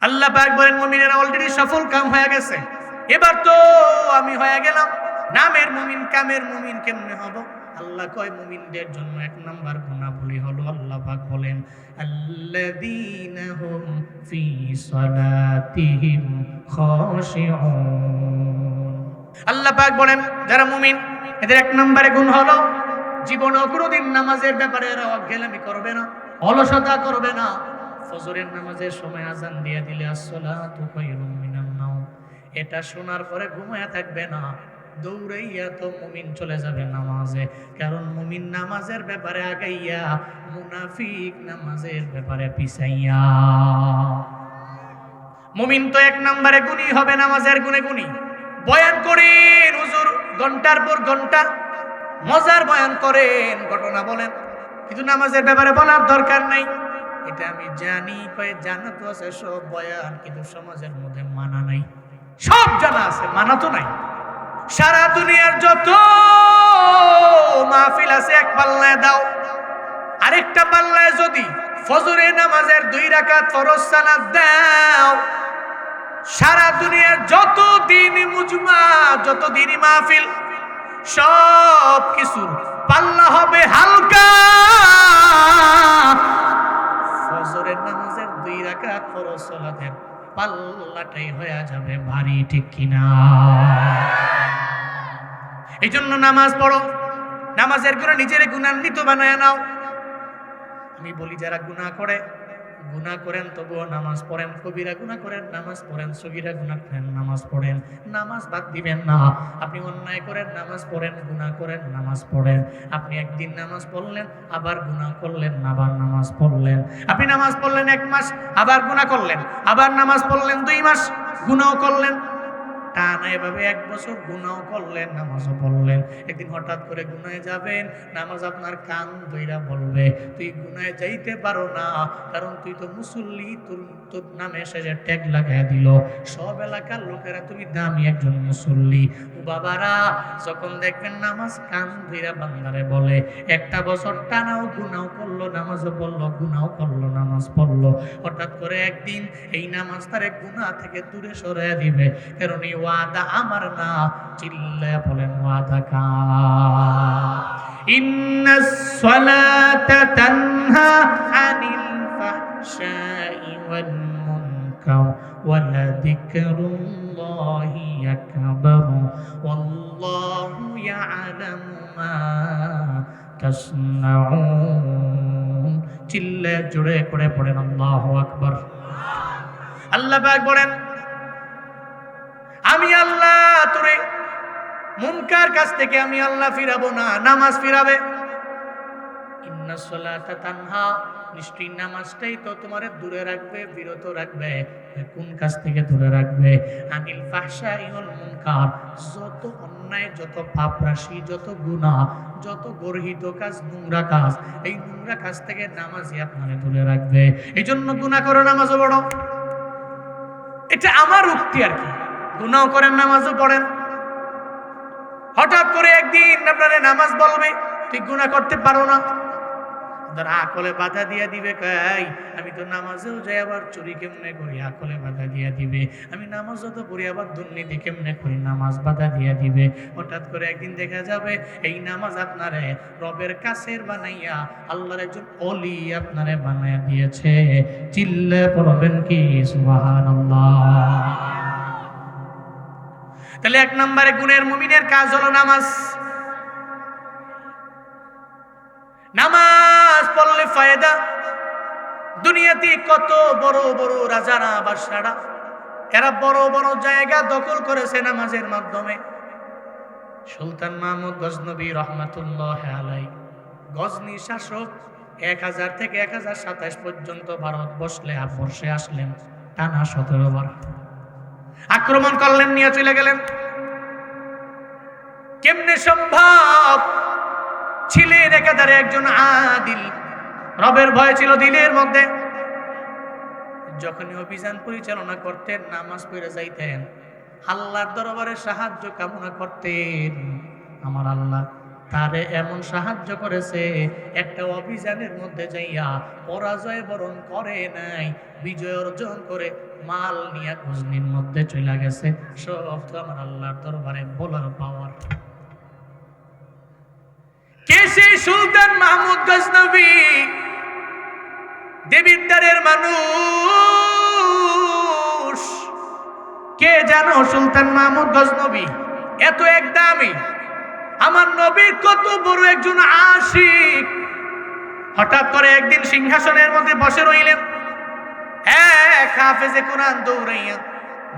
আল্লাহ পাক বলেন মুমিনেরা অলরেডি সফল কাম হয়ে গেছে, এবার তো আমি হয়ে গেলাম নামের মুমিন কামের মুমিন। কেমনে হব? আল্লাহ কয় মুমিনদের জন্য এক নাম্বার গুণাবলী হলো, আল্লাহ পাক বলেন আল্লাযীনা হুম ফি সালাতিহিম খাশিউন। আল্লাহ পাক বলেন যারা মুমিন এদের এক নম্বরে গুণ হলো জীবনে কোনোদিন নামাজের ব্যাপারে এরা অজ্ঞানামি করবে না, অলসতা করবে না। ফজরের নামাজের সময় আজান দিয়ে দিলে আসসালাতু খায়রুম মিনান নাওম, এটা শোনার পরে ঘুমায়া থাকবে না, দৌড়াইয়া তো মুমিন চলে যাবে নামাজে। কারণ মুমিন নামাজের ব্যাপারে আগাইয়া, মুনাফিক নামাজের ব্যাপারে পিছাইয়া। মুমিন তো এক নম্বরে গুণী হবে, নামাজের গুণে গুণী। বয়ান করেন হুজুর ঘন্টার পর ঘন্টা, মজার বয়ান করেন, ঘটনা বলেন, কিন্তু নামাজের ব্যাপারে বলার দরকার নাই। এটা আমি জানি, কয়ে জানা তো আছে সব বয়ান, কিন্তু সমাজের মধ্যে মানা নাই। সব জানা আছে, মানা তো নাই। সারা দুনিয়ার যত মাহফিল আছে এক পাল্লায় দাও, আরেকটা পাল্লায় যদি ফজরের নামাজের 2 রাকাত ফরজ সালাত দাও, সারা দুনিয়ার যত দিনই মুজমা, যত দিনই মাহফিল, সব কিছুর পাল্লা হবে হালকা। ফজরের নামাজের 2 রাকাত ফরজ সালাতের পাল্লাটাই হয়ে যাবে ভারী, ঠিক কিনা? এই জন্য নামাজ পড়ো, নামাজের গুণা নিজের গুণান্বিত বানায় নাও। আমি বলি যারা গুনাহ করেন তবুও নামাজ পড়েন, কবিরা গুনাহ করেন নামাজ পড়েন, সগীরা গুনাহ করেন নামাজ পড়েন, নামাজ বাদ দিবেন না। আপনি অন্যায় করেন নামাজ পড়েন, গুনাহ করেন নামাজ পড়েন। আপনি একদিন নামাজ পড়লেন আবার গুনাহ করলেন, আবার নামাজ পড়লেন। আপনি নামাজ পড়লেন 1 মাস, আবার গুনাহ করলেন, আবার নামাজ পড়লেন 2 মাস, গুনাহ করলেন। টানা এভাবে 1 বছর গুনাহ করলেন, নামাজও পড়লেন। একদিন হঠাৎ করে গুনাহে যাবেন, নামাজ আপনার কান ধইরা বলবে তুই গুনাহে যাইতে পারো না, কারণ তুই তো মুসল্লি, তোর নামে এসে যে ট্যাগ লাগায় দিল সব এলাকার লোকেরা তুমি দামি একজন মুসল্লি। ও বাবারা, যখন দেখবেন নামাজ কান ধইরা বান্দারে বলে, 1টা বছর টানাও গুনাহ করলো, নামাজও পড়লো, গুনাহ করলো, নামাজ পড়লো, হঠাৎ করে একদিন এই নামাজ তারে গুনাহ থেকে দূরে সরাইয়া দিবে। কারণ এই ওয়াদা আমার না, চিল্লায়া বলেন ওয়াদা কার? ইন্নাস সালাতা তানহা আনিল ফাহশাই ওয়াল মুনকার ওয়ালা যিকরুল্লাহি আকবার ওয়াল্লাহু ইয়ালামু মা তাসনাউন। চিল্লায়া জোরে করে পড়েন আল্লাহু আকবার। আল্লাহ পাক বলেন আমি আল্লাহ তোরে মুনকার কাছ থেকে আমি আল্লাহ ফিরাবো না, নামাজ ফিরাবে। ইন্নাস সালাতা তানহা, নিশ্চয়ই নামাজটাই তো তোমারে দূরে রাখবে, বিরত রাখবে। কোন কাজ থেকে দূরে রাখবে? আনিল ফাহশাই ওয়াল মুনকার, যত অন্যায়, যত পাপ রাশি, যত গুনাহ, যত গর্হিত কাজ, নোংরা কাজ, এই নোংরা কাজ থেকে নামাজই আপনারে দূরে রাখবে। এই জন্য গুনাহ করো, নামাজও পড়ো। এটা আমার উক্তি আর কি। গুনাহ করেন, নামাজও পড়েন। হঠাৎ করে একদিন আপনারে নামাজ বলবে তুই গুনাহ করতে পারো না, আকলে বাধা দিয়া দিবে, কই আমি তো নামাজেও যাই আবার চুরি কেমনে করি, আকলে বাধা দিয়া দিবে। আমি নামাজও তো পড়ি আবার দুর্নীতি কেমনে করি, নামাজ বাধা দিয়া দিবে। হঠাৎ করে একদিন দেখা যাবে এই নামাজ আপনারে রবের কাছের বানাইয়া আল্লাহর একজন ওলি আপনারে বানাইয়া দিয়েছে। চিল্লে পড়বেন কি সুবহানাল্লাহ। তাহলে 1 নম্বরে গুণের মুমিনের কাজ হলো নামাজ। নামাজ পড়লে ফায়দা। দুনিয়াতে কত বড় বড় রাজারা বাদশারা, এরা বড় বড় জায়গা দখল করেছে নামাজের মাধ্যমে। সুলতান মাহমুদ গজনবী রহমাতুল্লাহ আলাইহি, গজনী শাসক, 1000 থেকে 1027 পর্যন্ত ভারতবর্ষে আসলেন, টানা 17 বার আক্রমণ করলেন, নিয়ে চলে গেলেন। কেমনে সম্ভব? ছিলেন একাধারে একজন আদিল, রবের ভয় ছিল দিলের মধ্যে। যখনই অভিযান পরিচালনা করতেন, নামাজ পড়ে যাইতেন, আল্লাহর দরবারে সাহায্য কামনা করতেন। আমার আল্লাহ তারে এমন সাহায্য করেছে, একটা অভিযানের মধ্যে যাইয়া পরাজয় বরণ করে নাই, বিজয় অর্জন করে মাল নিয়ে গজনির মধ্যে চলে গেছে। সব তো আমার আল্লাহর দরবারে বলার পাওয়ার। কে সেই সুলতান মাহমুদ গজনবী? দেবিদ্বারের মানুষ। কে জানো সুলতান মাহমুদ গজনবী? এত এক দামি, আমার নবীর কত বড় একজন আশিক। হঠাৎ করে একদিন সিংহাসনের মধ্যে বসে রইলেন। এক হাফেজে কোরআন দৌড়াইয়া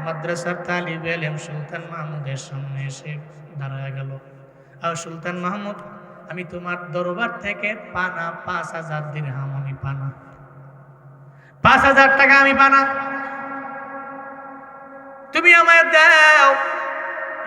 মাদ্রাসার তালিবে ইলম সুলতান মাহমুদের সামনে এসে দাঁড়ায় গেল। আর সুলতান মাহমুদ, আমি তোমার দরবার থেকে পানা ৫,০০০ দিরহাম আমি পানা, ৫,০০০ টাকা আমি পানা, তুমি আমায় দাও।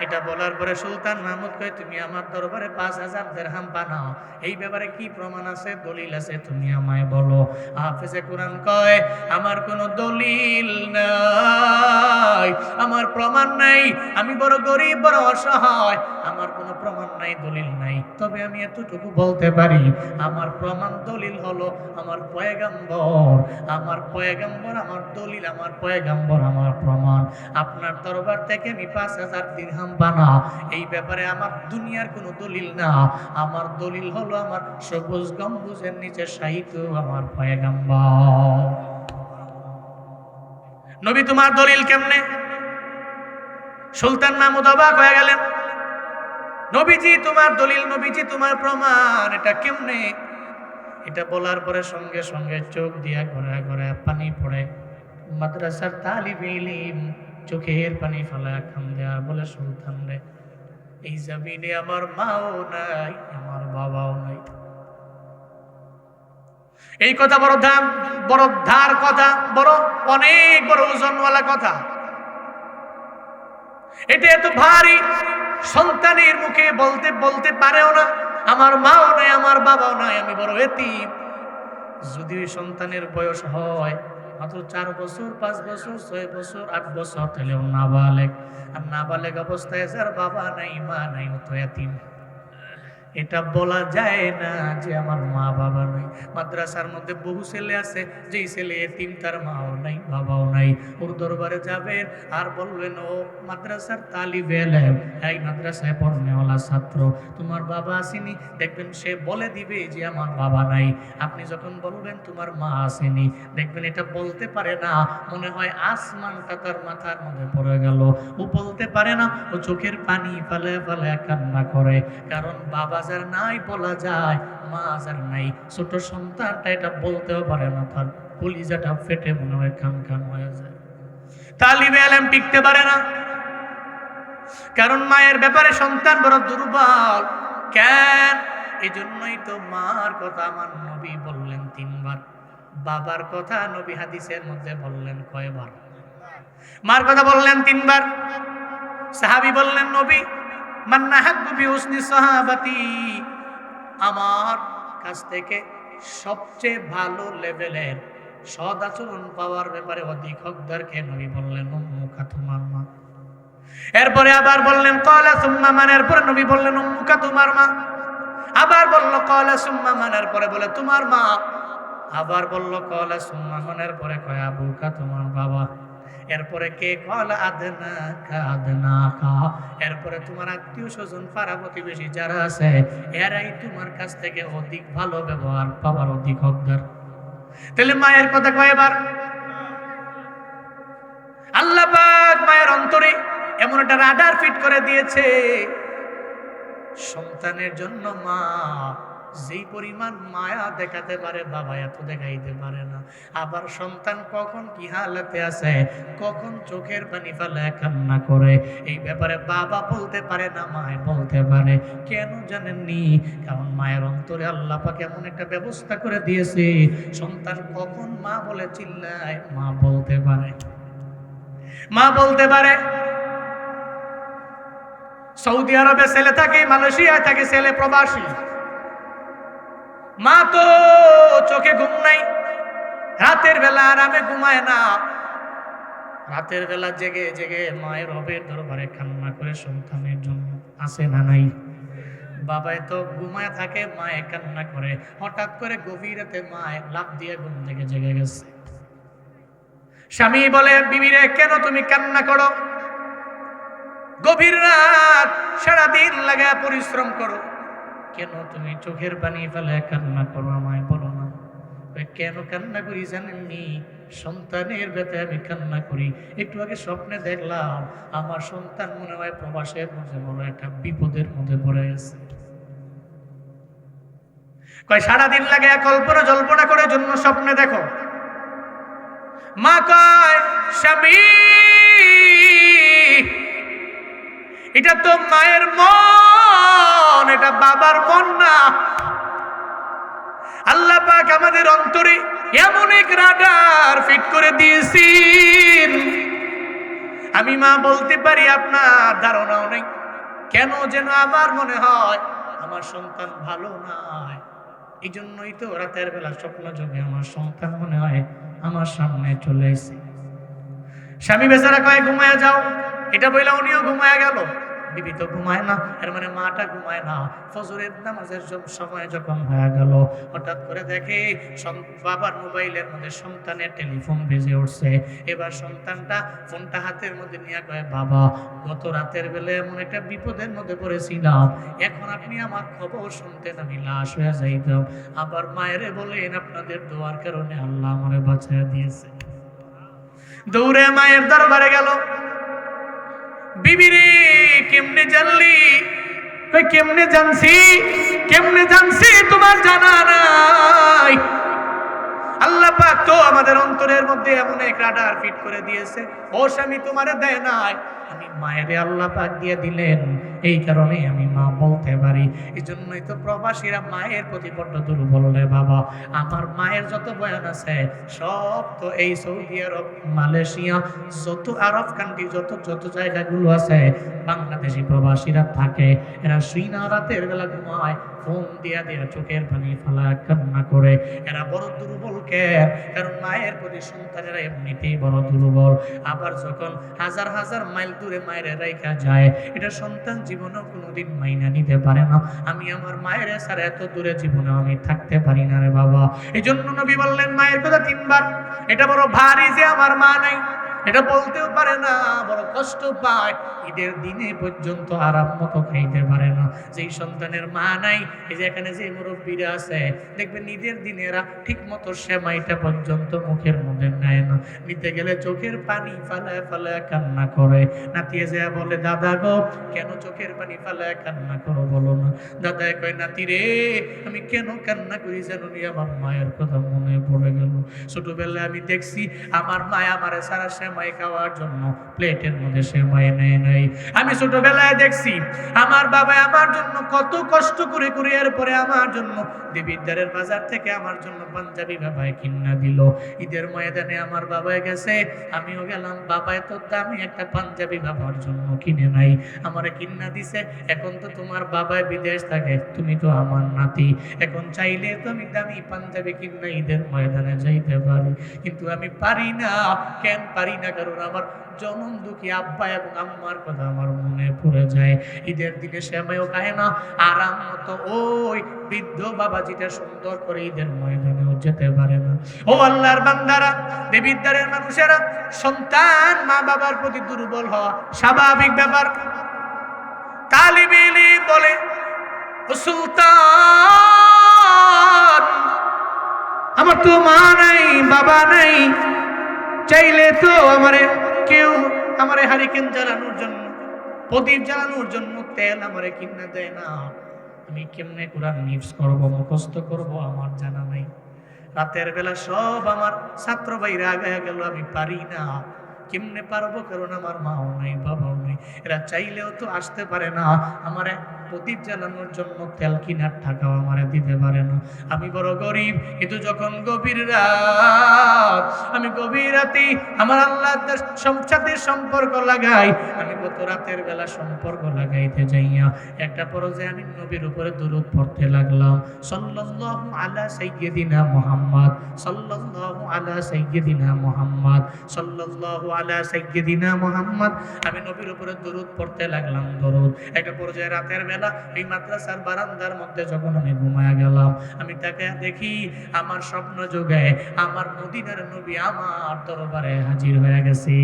এটা বলার পরে সুলতান মাহমুদ কয়, তুমি আমার দরবারে ৫,০০০ দিরহাম পানাও, এই ব্যাপারে কি প্রমাণ আছে, দলিল আছে, তুমি আমায় বলো। হাফেজে কোরআন কয়, আমার কোনো দলিল নাই, আমার প্রমাণ নাই, আমি বড় গরিব, বড় অসহায়, আমার কোনো প্রমাণ নাই, দলিল নাই। তবে আমি এতটুকু বলতে পারি, আমার প্রমাণ দলিল হলো আমার পয়গাম্বর, আমার পয়গাম্বর আমার দলিল, আমার পয়গাম্বর আমার প্রমাণ। আপনার দরবার থেকে আমি ৫,০০০ দিরহাম বানা, এই ব্যাপারে আমার দুনিয়ার কোনো দলিল না, আমার দলিল হলো আমার সবুজ গম্বুজের নিচে শায়িত আমার পয়গাম্বর। নবী, তোমার দলিল কেমনে? সুলতান মাহমুদ অবাক হয়ে গেলেন। নবীজি তোমার দলিল, নবীজি তোমার প্রমাণ, এটা কেমনে? এটা বলার পরে সঙ্গে সঙ্গে চোখ দিয়া ঘরে ঘরে পানি পড়ে। মাদ্রাসার তালিবে ইলম চোখের পানি ফেলা কান্দে আর বলে, সুলতান রে, এই জমিনে আমার মাও নাই, আমার বাবাও নাই। এই কথা বড় দাম, বড় ধার কথা, বড় অনেক বড় ওজনওয়ালা কথা। এটা এত ভারী, সন্তানের মুখে বলতে বলতে পারেও না, আমার মাও নাই, আমার বাবাও নাই, আমি বড় এতিম। যদি সন্তানের বয়স হয় মাত্র 4 বছর, 5 বছর, 6 বছর, 8 বছর, তাহলেও নাবালেগ। আর নাবালেগ অবস্থায় যার বাবা নাই, মা নাই, ও তো এতিম। এটা বলা যায় না যে আমার মা বাবা নাই। মাদ্রাসার মধ্যে বহু ছেলে আছে, যেই ছেলে এতিম, তার মাও নাই, বাবাও নাই। ওর দরবারে যাবেন আর বলবেন, ও মাদ্রাসার তালিবে ইলম, এই মাদ্রাসায় পড়নেওয়ালা ছাত্র, তোমার বাবা আসেনি? দেখবেন সে বলে দিবে যে আমার বাবা নাই। আপনি যখন বলবেন তোমার মা আসেনি, দেখবেন এটা বলতে পারে না, মনে হয় আসমানটা তার মাথার মধ্যে পড়ে গেল। ও বলতে পারে না, ও চোখের পানি ফেলে ফেলে কান্না করে, কারণ বাবা যার নাই বলা যায়, মা যার নাই। ছোট সন্তানটা এটা বলতেও পারে না, তার কলিজাটা ফেটে মনে হয় কান কান হয়ে যায়। তালিবে ইলম টিকতে পারে না, কারণ মায়ের ব্যাপারে সন্তান বড় দুর্বল। কেন? এই জন্যই তো মার কথা আমার নবী বললেন 3 বার, বাবার কথা নবী হাদিসের মধ্যে বললেন কয়বার? মার কথা বললেন 3 বার। সাহাবী বললেন, নবী, মান নাহাব্বু বিহুসনি সাহাবাতি, আমার কাছ থেকে সবচেয়ে ভালো লেভেলের সদ আচরণ পাওয়ার ব্যাপারে অধিক হকদারকে? নবী বললেন, উম্মুকা, তোমার মা। এরপরে আবার বললেন ক্বালা সুম্মা মান, এরপরে নবী বললেন উম্মুকা, তোমার মা। আবার বলল ক্বালা সুম্মা মান, এরপরে বলে তোমার মা। আবার বলল ক্বালা সুম্মা মান, এরপরে কয় আবুকা, তোমার বাবা। এরপরে কে? ক্বালা আদনাকা, আদনাকা। এরপরে তোমার আত্মীয় স্বজন, পাড়া প্রতিবেশী যারা আছে, এরাই তোমার কাছ থেকে অধিক ভালো ব্যবহার পাওয়ার অধিক হকদার। তাহলে মায়ের কথা কয়বার? আল্লাহ পাক মায়ের অন্তরে এমন একটা রাডার ফিট করে দিয়েছে, সন্তানের জন্য মা যেই পরিমাণ মায়া দেখাতে পারে, বাবা এত দেখাইতে পারে না। আবার সন্তান কখন কি হালাতে আছে, কখন চোখের পানি ফেলে কান্না করে, এই ব্যাপারে বাবা বলতে পারে না, মায় বলতে পারে। কেন জানেননি? কারণ মায়ের অন্তরে আল্লাহ পাক এমন একটা ব্যবস্থা করে দিয়েছে, সন্তান কখন মা বলে চিল্লায়, মা বলতে পারে, মা বলতে পারে। সৌদি আরবে ছেলে থাকে, মালয়েশিয়ায় থাকে ছেলে, প্রবাসী। মা তো চোখে ঘুম নাই, রাতের বেলা আরামে ঘুমায় না, রাতের বেলা জেগে জেগে মায়ের রবের দরবারে কান্না করে সন্তানের জন্য। আছে না নাই? বাবায় তো ঘুমায় থাকে, মায়ে কান্না করে। হঠাৎ করে গভীর রাতে মায়ে লাফ দিয়ে ঘুম থেকে জেগে গেছে। স্বামী বলে, বিবিরে কেন তুমি কান্না করো? গভীর রাত সারাদিন লাগায় পরিশ্রম করো, কেন তুমি চোখের পানি ফেলে কান্না করো? আমায় বলো না। কেন কান্না করি জানেননি? সন্তানের ব্যথায় আমি কান্না করি। একটু আগে স্বপ্নে দেখলাম আমার সন্তান মনে হয় প্রবাসের মধ্যে বড় একটা বিপদের মধ্যে পড়ে গেছে। কয় সারাদিন লাগে কল্পনা জল্পনা করে জন্য স্বপ্নে দেখো। মা কয়, স্বামী এটা তো মায়ের মন, এটা বাবার মন না। আল্লাহ পাক আমাদের অন্তরে এমন এক রাডার ফিট করে দিয়েছেন, আমি মা বলতে পারি আপনার ধারণাও নেই। কেন যেন আমার মনে হয় আমার সন্তান ভালো নয়। এই জন্যই তো রাতের বেলা স্বপ্ন যোগে আমার সন্তান মনে হয় আমার সামনে চলে এসে। স্বামী বেচারা কয় ঘুমায় যাও, এটা বইলা উনিও ঘুমায় গেল। বিবি তো ঘুমায় না, এর মানে মাটা ঘুমায় না। ফজরের নামাজের সময় যখন হয়ে গেল, হঠাৎ করে দেখে বাবার মোবাইলের মধ্যে সন্তানের টেলিফোন বেজে উঠছে। এবার সন্তানটা ফোনটা হাতের মধ্যে নিয়ে কয়, বাবা গত রাতের বেলা এমন একটা বিপদের মধ্যে পড়েছিলাম, এখন আপনি আমার খবর শুনতেন আমি লাশ হয়ে যাইতাম। আবার মায়েরে বলেন আপনাদের দোয়ার কারণে আল্লাহ আমারে বাঁচিয়ে দিয়েছে। দৌড়ে মায়ের দরবারে গেল, বিবিরে কেমনে জানলি? কেমনে জানছি তোমার জানা নাই। আল্লাহ পাক তো আমাদের অন্তরের মধ্যে এমন এক রাডার ফিট করে দিয়েছে। ও স্বামী তোমারে দেয় নাই, আমি মায়েরে আল্লাহ পাক দিয়ে দিলেন। এই কারণে আমি মা বলতে পারি। এই জন্যই তো প্রবাসীরা মায়ের প্রতি বড্ড দুর্বল রে বাবা। আমার মায়ের যত বয়ান আছে সব তো এই সৌদি আরব, মালয়েশিয়া, যত আরব কান্ট্রি, যত জায়গাগুলো আছে বাংলাদেশি প্রবাসীরা থাকে, এরা শুইনা রাতের বেলা ঘুমায়, ফোন দিয়া চোখের পানি ফেলা কান্না করে। এরা বড় দুর্বল কারণ মায়ের প্রতি সন্তানেরা এমনিতেই বড় দুর্বল। আবার যখন হাজার হাজার মাইল দূরে মায়ের রাইখা যায়, এটা সন্তান জীবনেও কোনোদিন মাইনা নিতে পারে না। আমি আমার মায়ের ছাড়া এত দূরে জীবনে আমি থাকতে পারি না রে বাবা। এই জন্য নবী বললেন মায়ের কথা 3 বার। এটা বড় ভারী যে আমার মা নাই, এটা বলতেও পারে না, বড় কষ্ট পায়। ঈদের দিনে পর্যন্ত আরাম মতো খাইতে পারে না। যেই সন্তানের মা নাই, এই যে এখানে যে মুরব্বীরা আছে দেখবেন ঈদের দিনে এরা ঠিক মতো সেমাইটা পর্যন্ত মুখের মধ্যে নেয় না। নিতে গেলে চোখের পানি ফালায় ফালায় কান্না করে। নাতিয়ে যা বলে, দাদা গো কেন চোখের পানি ফালায় কান্না করো বলো না? দাদায় কয়, নাতি রে আমি কেন কান্না করি জানো নি? আমার মায়ের কথা মনে পড়ে গেল। ছোটবেলায় আমি দেখছি আমার মা আমার সারা সেমাই খাওয়ার জন্য প্লেটের মধ্যে সেমাই নেয় নাই। আমি ছোটবেলায় দেখছি আমার বাবা আমার জন্য কত কষ্ট করে করে এরপরে আমার জন্য দেবিদ্বারের বাজার থেকে আমার জন্য পাঞ্জাবি বাবায় কিনা দিল। ঈদের ময়দানে আমার বাবায় গেছে, আমিও গেলাম, বাবায় তো দামি একটা পাঞ্জাবি বাবার জন্য কিনে নাই, আমারে কিনা দিছে। এখন তো তোমার বাবায় বিদেশ থাকে, তুমি তো আমার নাতি, এখন চাইলে তো আমি দামি পাঞ্জাবি কিনা ঈদের ময়দানে যাইতে পারি, কিন্তু আমি পারি না। কেন পারি না? কারণ আমার জনম দুঃখী আব্বা এবং আম্মার কথা আমার মনে পড়ে যায়। ঈদের দিনে সেমাইও খায় না, আরাম মতো ওই বৃদ্ধ বাবা যেটা সুন্দর করে ঈদের ময়দানেও যেতে পারে না। ও আল্লাহর বান্দারা, দেবিদ্বারের মানুষেরা, সন্তান মা বাবার প্রতি দুর্বল হওয়া স্বাভাবিক ব্যাপার। তালিবে ইলম বলে, ও সুলতান আমার তো মা নাই বাবা নাই, চাইলে তো আমারে কেউ আমারে হারিকেন জ্বালানোর জন্য, প্রদীপ জ্বালানোর জন্য তেল আমারে কিনে দেয় না। আমি কেমনে কোরআন হিফজ করবো, মুখস্থ করবো, আমার জানা নাই। রাতের বেলা সব আমার ছাত্র ভাইরা আগায় গেল, আমি পারি না। কেমনে পারবো? কারণ আমার মাও নাই বাবাও নাই, এরা চাইলেও তো আসতে পারে না। আমারে প্রদীপ জ্বালানোর জন্য তেল কিনার টাকাও আমারে দিতে পারে না। আমি বড় গরিব, কিন্তু যখন গভীর রাত, আমি গভীর রাতে আমার আল্লাহর সাথে সম্পর্ক লাগাই। আমি গত রাতের বেলা সম্পর্ক লাগাইতে যাইয়া একটা পর্যায়ে আমি নবীর উপরে দুরূদ পড়তে লাগলাম, সাল্লাল্লাহু আলা সাইয়্যিদিনা মুহাম্মদ, সাল্লাল্লাহু আলা সাইয়্যিদিনা মুহাম্মদ, সাল্লাল্লাহু আলা সাইয়্যিদিনা মুহাম্মদ। আমি নবীর উপরে দুরূদ পড়তে লাগলাম, দরুদ। একটা পর্যায়ে রাতের বেলা বেলা এই মাদ্রাসার বারান্দার মধ্যে যখন আমি ঘুমায়া গেলাম, আমি তাকে দেখি আমার স্বপ্ন যোগে আমার মদিনার নবী আমার দরবারে হাজির হয়ে গেছে।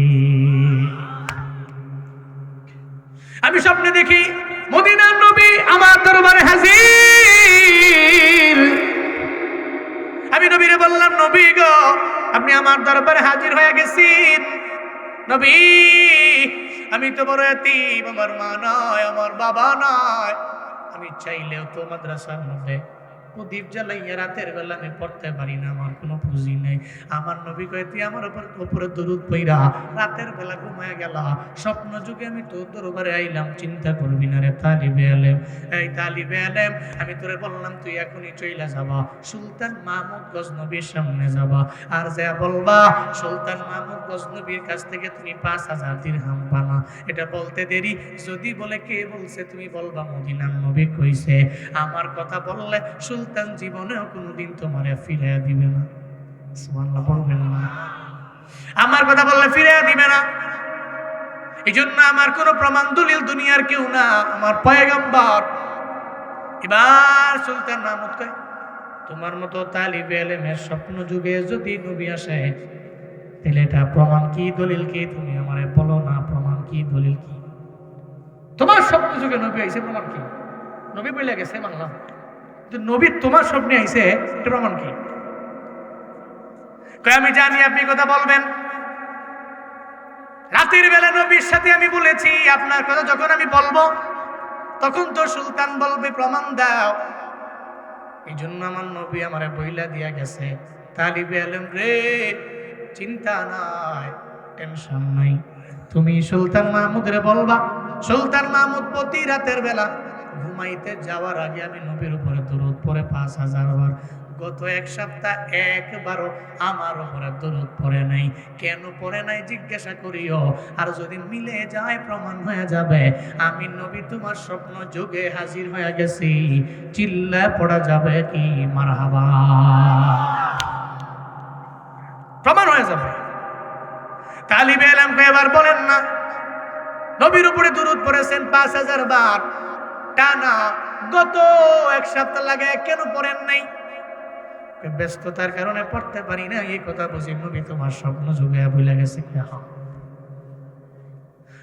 আমি স্বপ্নে দেখি মদিনার নবী আমার দরবারে হাজির। আমি নবীরে বললাম, নবী গো, আপনি আমার দরবারে হাজির হয়ে গেছেন। নবী, আমি তো বড় এতিম, আমার মা নয়, আমার বাবা নয়, আমি চাইলেও তো মাদ্রাসার মধ্যে প্রদীপ জ্বালাইয়া রাতের বেলা আমি পড়তে পারি না, আমার কোনো পুঁজি নেই। আমার নবী কয়, তুই আমার উপরে দরুদ পইরা রাতের বেলা ঘুমায় গেলা, স্বপ্ন যুগে আমি তো দরবারে আইলাম, চিন্তা করবি না রে তালিবে আলেম। এই তালিবে আলেম, আমি তোরে বললাম তুই এখনই চইলা যাবা, সুলতান মাহমুদ গজনবীর সামনে যাবা, আর যা বলবা সুলতান মাহমুদ গজনবীর কাছ থেকে তুমি 5000 দিরহাম পানা। এটা বলতে দেরি, যদি বলে কে বলছে তুমি বলবা মদিনার নবী কইছে। আমার কথা বললে সুলতান জীবনেও কোনোদিন তোমারে ফিরিয়ে দিবে না। সুবহানাল্লাহ বলবেন না? আমার কথা বললে ফিরিয়ে দিবে না। এই জন্য আমার কোনো প্রমাণ দলিল দুনিয়ার কেউ না, আমার পয়গম্বর। এবার সুলতান মাহমুদ কয়, তোমার মতো তালিবে ইলমের স্বপ্ন যুগে যদি নবী আসে, তাহলে এটা প্রমাণ কি দলিল কি তুমি আমারে বলো না, প্রমাণ কি দলিল কি? তোমার স্বপ্ন যুগে নবী আইছে, প্রমাণ কি? নবী বলে গেছে মানলাম, নবী তোমার স্বপ্নে আইছে, এটা প্রমাণ কি? আমি জানি আপনি কথা বলবেন। রাতের বেলা নবীর সাথে আমি বলেছি, আপনার কথা যখন আমি বলবো তখন তো সুলতান বলবে প্রমাণ দাও। এই জন্য আমার নবী আমারে বইলা দিয়া গেছে, তালিবে ইলম রে, চিন্তা নাই, টেনশন নাই, তুমি সুলতান মাহমুদরে বলবা। সুলতান মাহমুদ প্রতি রাতের বেলা ঘুমাইতে যাওয়ার আগে আমি নবীর উপরে দরুদ পড়ে 5000 বার। গত এক সপ্তাহ একবারও আমার উপরে দরুদ পড়ে নাই। কেন পড়ে নাই জিজ্ঞাসা করিও, আর যদি মিলে যায় প্রমাণ হয়ে যাবে আমি নবী তোমার স্বপ্ন যোগে হাজির হয়ে গেছি। চিল্লা পড়া যাবে কি মারহাবা, প্রমাণ হয়ে যাবে। তালিবে ইলমকে এবার বলেন না, নবীর উপরে দরুদ পড়েছেন 5000 বার টানা, গত এক সপ্তাহ লাগে, কেন পড়েন নাই? ব্যস্ততার কারণে পড়তে পারি না। এই কথা বুঝি নবী তোমার স্বপ্ন যুগে ভুলে গেছে।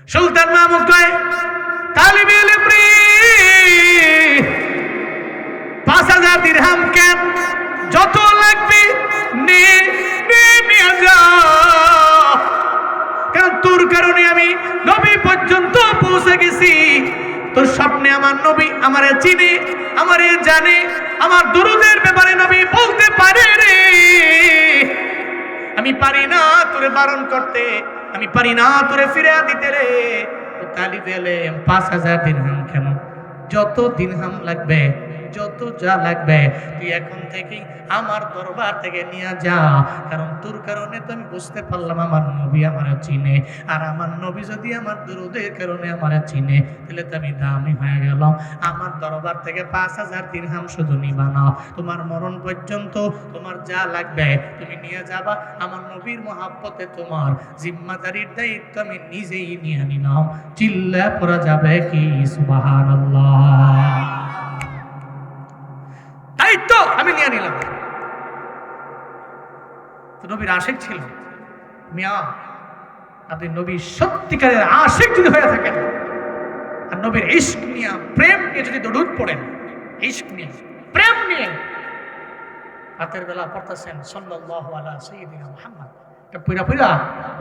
সুলতান মাহমুদ কয়, তালিবে ইলম রে, 5000 দিরহাম কেন, যত লাগবে নিয়ে যাও, কারণ তোর কারণে আমি নবী পর্যন্ত পৌঁছে গেছি। তোর স্বপ্নে আমার নবী আমারে চিনে, আমারে জানে, আমার দুরুদের ব্যাপারে নবী বলতে পারে রে। আমি পারি না তোরে বারণ করতে, আমি পারি না তোরে ফিরে দিতে রে। তালিবে ইলম 5000 দিরহাম কেন, যত দিরহাম লাগবে, যত যা লাগবে তুই এখন থেকে আমার দরবার থেকে নিয়ে যা, কারণ তোর কারণে তো আমি বুঝতে পারলাম আমার নবী আমার চিনে, আর আমার নবী যদি আমার দুরুদের কারণে আমার চিনে তাহলে তো আমি দামি হয়ে গেলাম। আমার দরবার থেকে 5000 দিরহাম শুধু নিবা না, তোমার মরণ পর্যন্ত তোমার যা লাগবে তুমি নিয়ে যাবা। আমার নবীর মহাব্বতে তোমার জিম্মাদারির দায়িত্ব আমি নিজেই নিয়ে নিলাম। চিল্লা পড়া যাবে কি সুবহানাল্লাহ? দায়িত্ব আমি নিয়ে নিলাম। তো নবীর আশিক ছিল মিয়া, আপনি নবীর সত্যিকারের আশিক যদি হয়ে থাকেন, আর নবীর ইশক নিয়ে প্রেম নিয়ে যদি দরুদ পড়েন, ইশক নিয়ে প্রেম নিয়ে রাতের বেলা পড়তেছেন সাল্লাল্লাহু আলা সাইয়্যিদিনা মুহাম্মদ, পুরা পুরা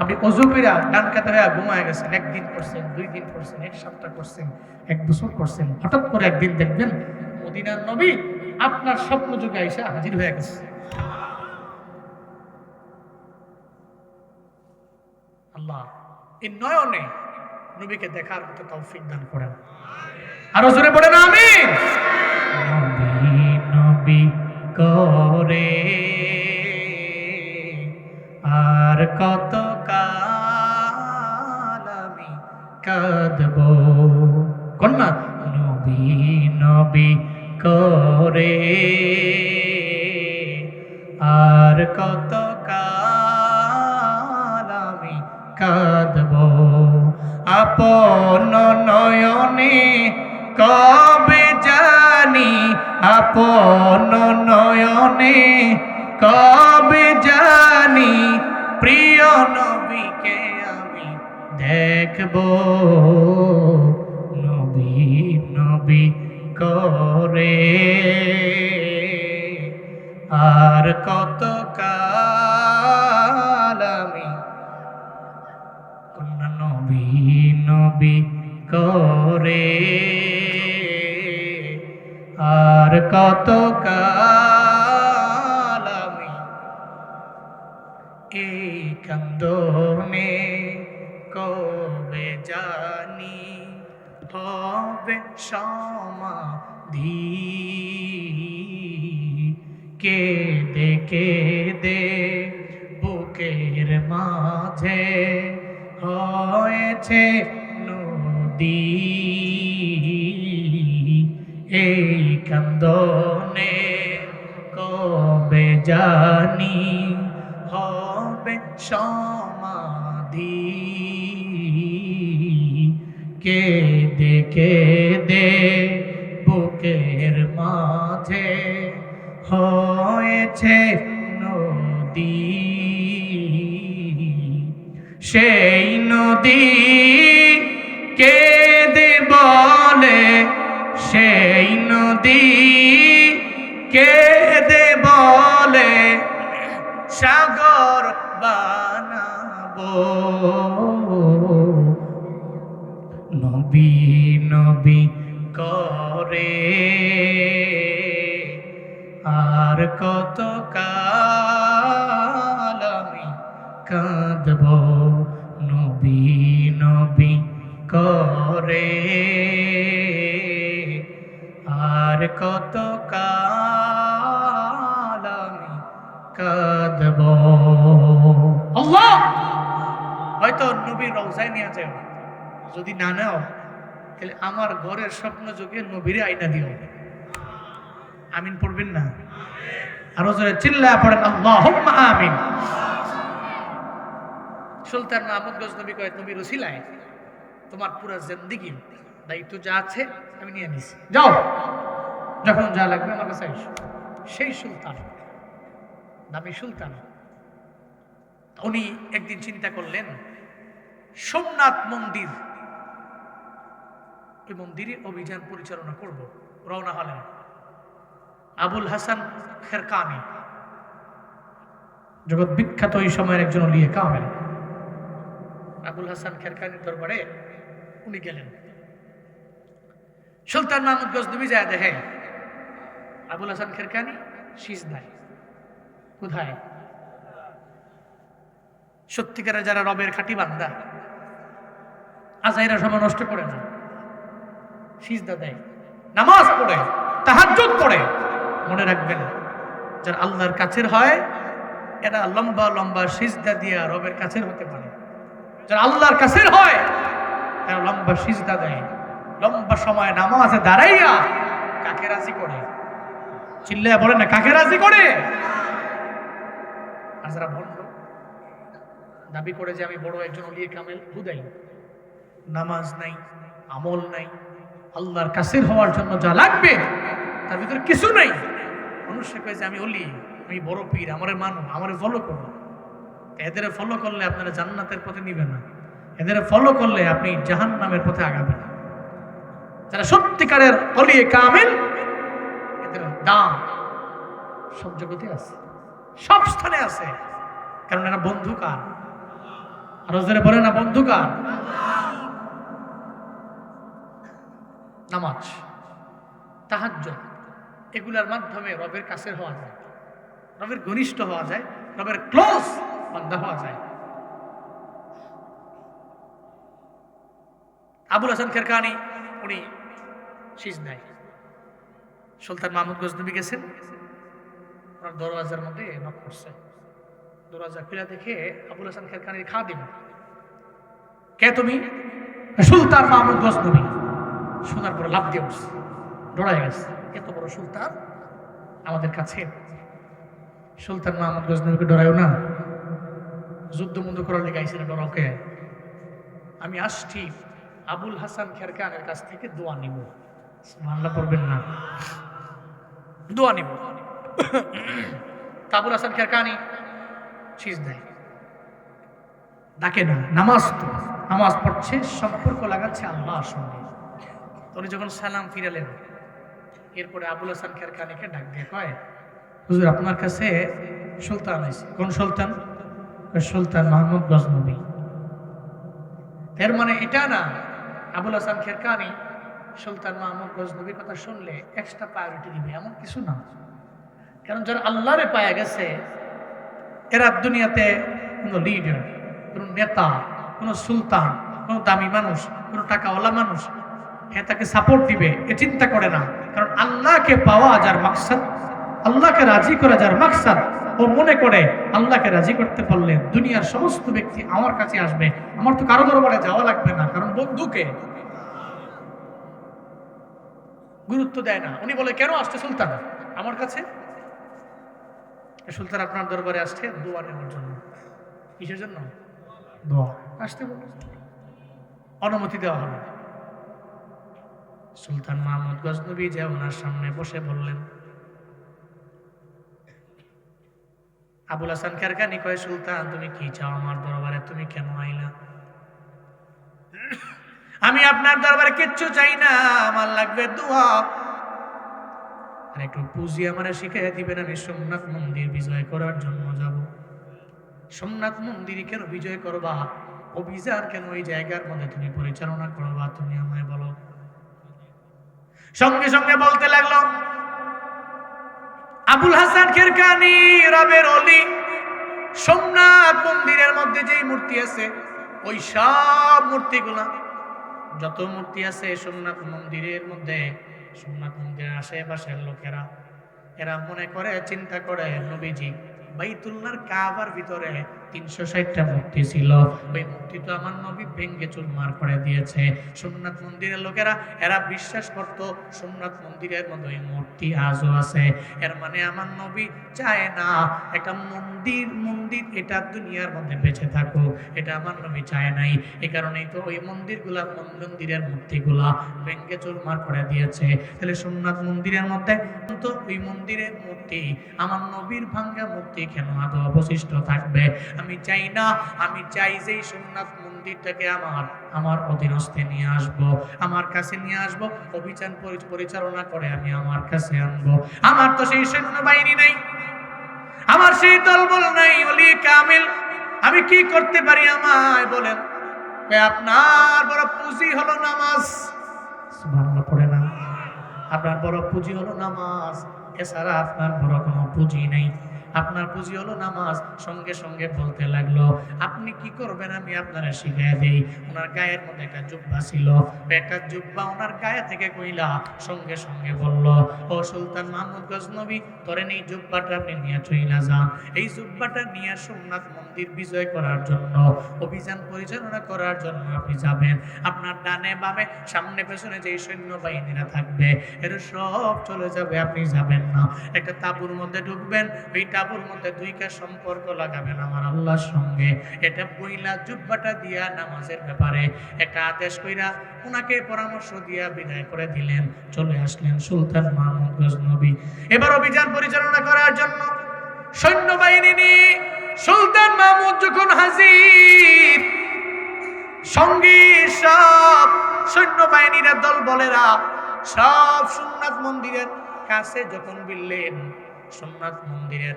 আপনি অজু কইরা ডান কাতে হয়ে ঘুমায় গেছেন, একদিন করছেন, 2 দিন করছেন, এক সপ্তাহ করছেন, 1 বছর করছেন, হঠাৎ করে একদিন দেখবেন মদিনার নবী আপনার স্বপ্ন যুগে এসে হাজির হয়ে গেছে। আল্লাহ এই নয়নে নবীকে দেখার মতো তৌফিক দান করেন। আরো জোরে বলেন আমিন। নবী নবী করে আর কত কাল আমি কাঁদব, কন্যা নবী নবী করে আর কত কাল আমি কাঁদব, আপন নয়নে কবে আপন নয়নে কবে জানি প্রিয় নবীকে আমি দেখব, নবী নবী করে আর কত কাল আমি কোন নবী নবী করে আর কত কাল আমি এই কান্দনে কবে জানি হবে সমাধি, কেঁদে কেঁদে বুকের মাঝে হয়েছে নদী, এই কান্দনে কবে জানি হবে সমাধি, কেঁদে কেঁদে বুকের মাঝে হয়েছে নদী, সেই নদী কেঁদে বলে, সেই নদী কেঁদে বলে সাগর বানাবো, নবী নবী করে আর কত কাল আমি কাঁদব, নবী নবী করে আর কত কাল আমি কাঁদব। আল্লাহ হয়তো নবীর রওজায় নিয়ে যাও, যদি না নাও তাহলে আমার ঘরের স্বপ্ন যোগে নবীরে আইনা দিও। আমিন পড়বেন না? আরো জোরে চিল্লায়া পড়েন আল্লাহুম্মা আমিন। সুলতান মাহমুদ গজনবী কয়, নবীর ওসিলায় তোমার পুরো জিন্দেগির দায়িত্ব যা আছে আমি নিয়ে নিছি, যাও যখন যা লাগবে আমার কাছে আইসো। সেই সুলতান, দামি সুলতান, উনি একদিন চিন্তা করলেন সোমনাথ মন্দির, ওই মন্দিরে অভিযান পরিচালনা করব। রওনা হলেন আবুল হাসান খেরকানি, জগৎ বিখ্যাত ওই সময়ের একজন ওলিয়ে কামেল। আবুল হাসান খেরকানির দরবারে উনি গেলেন। সুলতান মাহমুদ গজনবী যায় দেখে আবুল হাসান খেরকানি সিজদায়। কোথায়? সত্যিকারের যারা রবের খাঁটি বান্দা, আজাইরা সময় নষ্ট করে না, সিজদা দেয়, নামাজ পড়ে, তাহাজ্জুদ পড়ে। মনে রাখবেন, যারা আল্লাহর কাছের হয় এরা লম্বা লম্বা সিজদা দিয়া রবের কাছের হতে পারে। যারা আল্লাহর কাছের হয় এরা লম্বা সিজদা দেয়, লম্বা সময় নামাজে দাঁড়াইয়া কাকে রাজি করে? চিল্লায়া বলেন না, কাকে রাজি করে? আর যারা ভণ্ড দাবি করে যে আমি বড় একজন ওলিয়ে কামেল, হুদাই নামাজ নাই, আমল নাই, আল্লাহর কাছের হওয়ার জন্য যা লাগবে তার ভিতরে কিছু নাই। মানুষে কয়ে যে আমি ওলি, আমি বড় পীর, আমারে মানো, আমারে ফলো করো। এদের ফলো করলে আপনারা জান্নাতের পথে নিবেন না, এদের ফলো করলে আপনি জাহান্নামের পথে আগাবেন। যারা সত্যিকারের ওলিয়ে কামেল, এদের দাম সব জগতে আছে, সব স্থানে আছে। কারণ এরা বন্ধু কার? আর যারা বলে না বন্ধু কার? নামাজ, তাহাজ্জুদ, এগুলার মাধ্যমে রবের কাছে হওয়া যায়, রবের ঘনিষ্ঠ হওয়া যায়, রবের ক্লোজ বান্দা হওয়া যায়। আবুল হাসান খেরকানি উনি সিজদায়। সুলতান মাহমুদ গজনবী গেছেন, ওনার দরওয়াজার মধ্যে নক করছে। দরওয়াজা খুলে দেখে আবুল হাসান খেরকানির খাদিম। কে তুমি? সুলতান মাহমুদ গজনবী। শোনার পরে লাফ দিয়ে উঠছে, ডরায় গেছে, এত বড় সুলতান আমাদের কাছে। সুলতান মাহমুদ গজনবীকে ডরায়ও না, যুদ্ধ মুদ্ধ করার লেগে আইসি না, ডরাওকে। আমি আসছি আবুল হাসান খেরকানের কাছ থেকে দোয়া নিব। সুবহানাল্লাহ পড়বেন না? দোয়া নিব। আবুল হাসান খেরকানি সিজদায় ডাকে না, নামাজ তো নামাজ পড়ছে, সম্পর্ক লাগাচ্ছে আল্লাহর সঙ্গে। উনি যখন সালাম ফিরালেন, এরপরে আবুল হাসান খেরকানিকে ডাক দিয়ে কয়, হুজুর আপনার কাছে সুলতান আছে। কোন সুলতান? সুলতান মাহমুদ গজনবী। এর মানে এটা না আবুল হাসান খেরকানি সুলতান মাহমুদ গজনবীর কথা শুনলে এক্সট্রা প্রায়োরিটি দিবে, এমন কিছু না। কারণ যারা আল্লাহরে পায়া গেছে, এরা দুনিয়াতে কোনো লিডার, কোনো নেতা, কোনো সুলতান, কোনো দামি মানুষ, কোনো টাকাওয়ালা মানুষ হ্যাঁ তাকে সাপোর্ট দিবে এ চিন্তা করে না। কারণ আল্লাহকে পাওয়া যার মাকসাদ, আল্লাহকে রাজি করা যার মাকসাদ, ও মনে করে আল্লাহকে রাজি করতে পারলে দুনিয়ার সমস্ত ব্যক্তি আমার কাছে আসবে, আমার তো কারো দরবারে যাওয়া লাগবে না, কারণ বন্ধুকে গুরুত্ব দেয় না। উনি বলে কেন আসছে সুলতান আমার কাছে? সুলতান আপনার দরবারে আসছে দোয়া নেওয়ার জন্য। কিসের জন্য? দোয়া। আসতে বলে অনুমতি দেওয়া হবে। সুলতান মাহমুদ গজনবী যে ওনার সামনে বসে বললেন, আবুল হাসান খেরকানি কয়, সুলতান তুমি কি চাও আমার দরবারে? তুমি কেন আইলা? আমি আপনার দরবারে কিচ্ছু চাই না, আমার লাগবে দোয়া আর একটু পুঁজি আমার শিখিয়ে দিবেন। আমি সোমনাথ মন্দির বিজয় করার জন্য যাব। সোমনাথ মন্দির কেন বিজয় করবা? অভিযান কেন ওই জায়গার মধ্যে তুমি পরিচালনা করবা? তুমি আমায় বলো। সঙ্গে সঙ্গে বলতে লাগলো, আবুল হাসান খেরকানি রবের অলি, সোমনাথ মন্দিরের মধ্যে যেই মূর্তি আছে ওই সব মূর্তিগুলা, যত মূর্তি আছে সোমনাথ মন্দিরের মধ্যে, সোমনাথ মন্দিরের আশেপাশের লোকেরা এরা মনে করে, চিন্তা করে নবীজি বাইতুল্লাহর কাবার ভিতরে 360টা মূর্তি ছিল, ওই মূর্তি তো আমার নবী ভেঙ্গে চুরমার করে দিয়েছে। সোমনাথ মন্দিরের লোকেরা এরা বিশ্বাস করত সোমনাথ মন্দিরের মধ্যে ওই মূর্তি আজও আছে। এর মানে আমার নবী চায় না একটা মন্দির এটা দুনিয়ার মধ্যে বেঁচে থাকুক, এটা আমার নবী চায় নাই। এই কারণেই তো ওই মন্দিরগুলা, মন্দিরের মূর্তিগুলা ভেঙ্গে চুরমার করে দিয়েছে। তাহলে সোমনাথ মন্দিরের মধ্যে তো ওই মন্দিরের মূর্তি, আমার নবীর ভাঙ্গা মূর্তি কেন আদৌ অবশিষ্ট থাকবে? আমি চাই না, আমি চাই যে সোমনাথ মন্দিরটাকে আমার অধীনস্থে নিয়ে আসব, আমার কাছে নিয়ে আসব, অভিযান পরিচালনা করে আমি আমার কাছে আনবো। আমার তো সেই সৈন্যবাহিনী নাই, আমার সেই দলবল নাই, ওলি কামিল, আমি কি করতে পারি আমায় বলেন? আপনার বড় পুঁজি হলো নামাজ। সুবহানাল্লাহ পড়ে না? আপনার বড় পুঁজি হলো নামাজ, এছাড়া আপনার বড় কোনো পুঁজি নাই। আপনার পুঁজি হলো নামাজ। সঙ্গে সঙ্গে বলতে লাগলো, আপনি কি করবেন আমি আপনারা শিখিয়ে দেই। ওনার গায়ের মধ্যে একটা জুব্বা ছিল, একটা জুব্বা ওনার গায়ে থেকে কইলা সঙ্গে সঙ্গে বলল, ও সুলতান মাহমুদ গজনবী, ধরেন এই জুব্বাটা আপনি নিয়ে চইলা যান। এই জুব্বাটা নিয়ে সোমনাথ মন্দির বিজয় করার জন্য, অভিযান পরিচালনা করার জন্য আপনি যাবেন। আপনার ডানে বামে সামনে পেছনে যেই সৈন্যবাহিনীরা থাকবে এরা সব চলে যাবে, আপনি যাবেন না। একটা তাঁবুর মধ্যে ঢুকবেন, ওই তাঁবুর মধ্যে দুইটা সম্পর্ক লাগাবেন আমার আল্লাহর সঙ্গে। এটা পয়লা জুব্বাটা দিয়া নামাজের ব্যাপারে একটা আদেশ কইরা ওনাকে পরামর্শ দিয়া বিদায় করে দিলেন। চলে আসলেন সুলতান মাহমুদ গজনবী। এবার অভিযান পরিচালনা করার জন্য সৈন্যবাহিনী নিয়ে সুলতান মাহমুদ যখন হাজির, সঙ্গী সব সৈন্যবাহিনীরা দল বলেরা সব সোমনাথ মন্দিরের কাছে যখন বিললেন, সোমনাথ মন্দিরের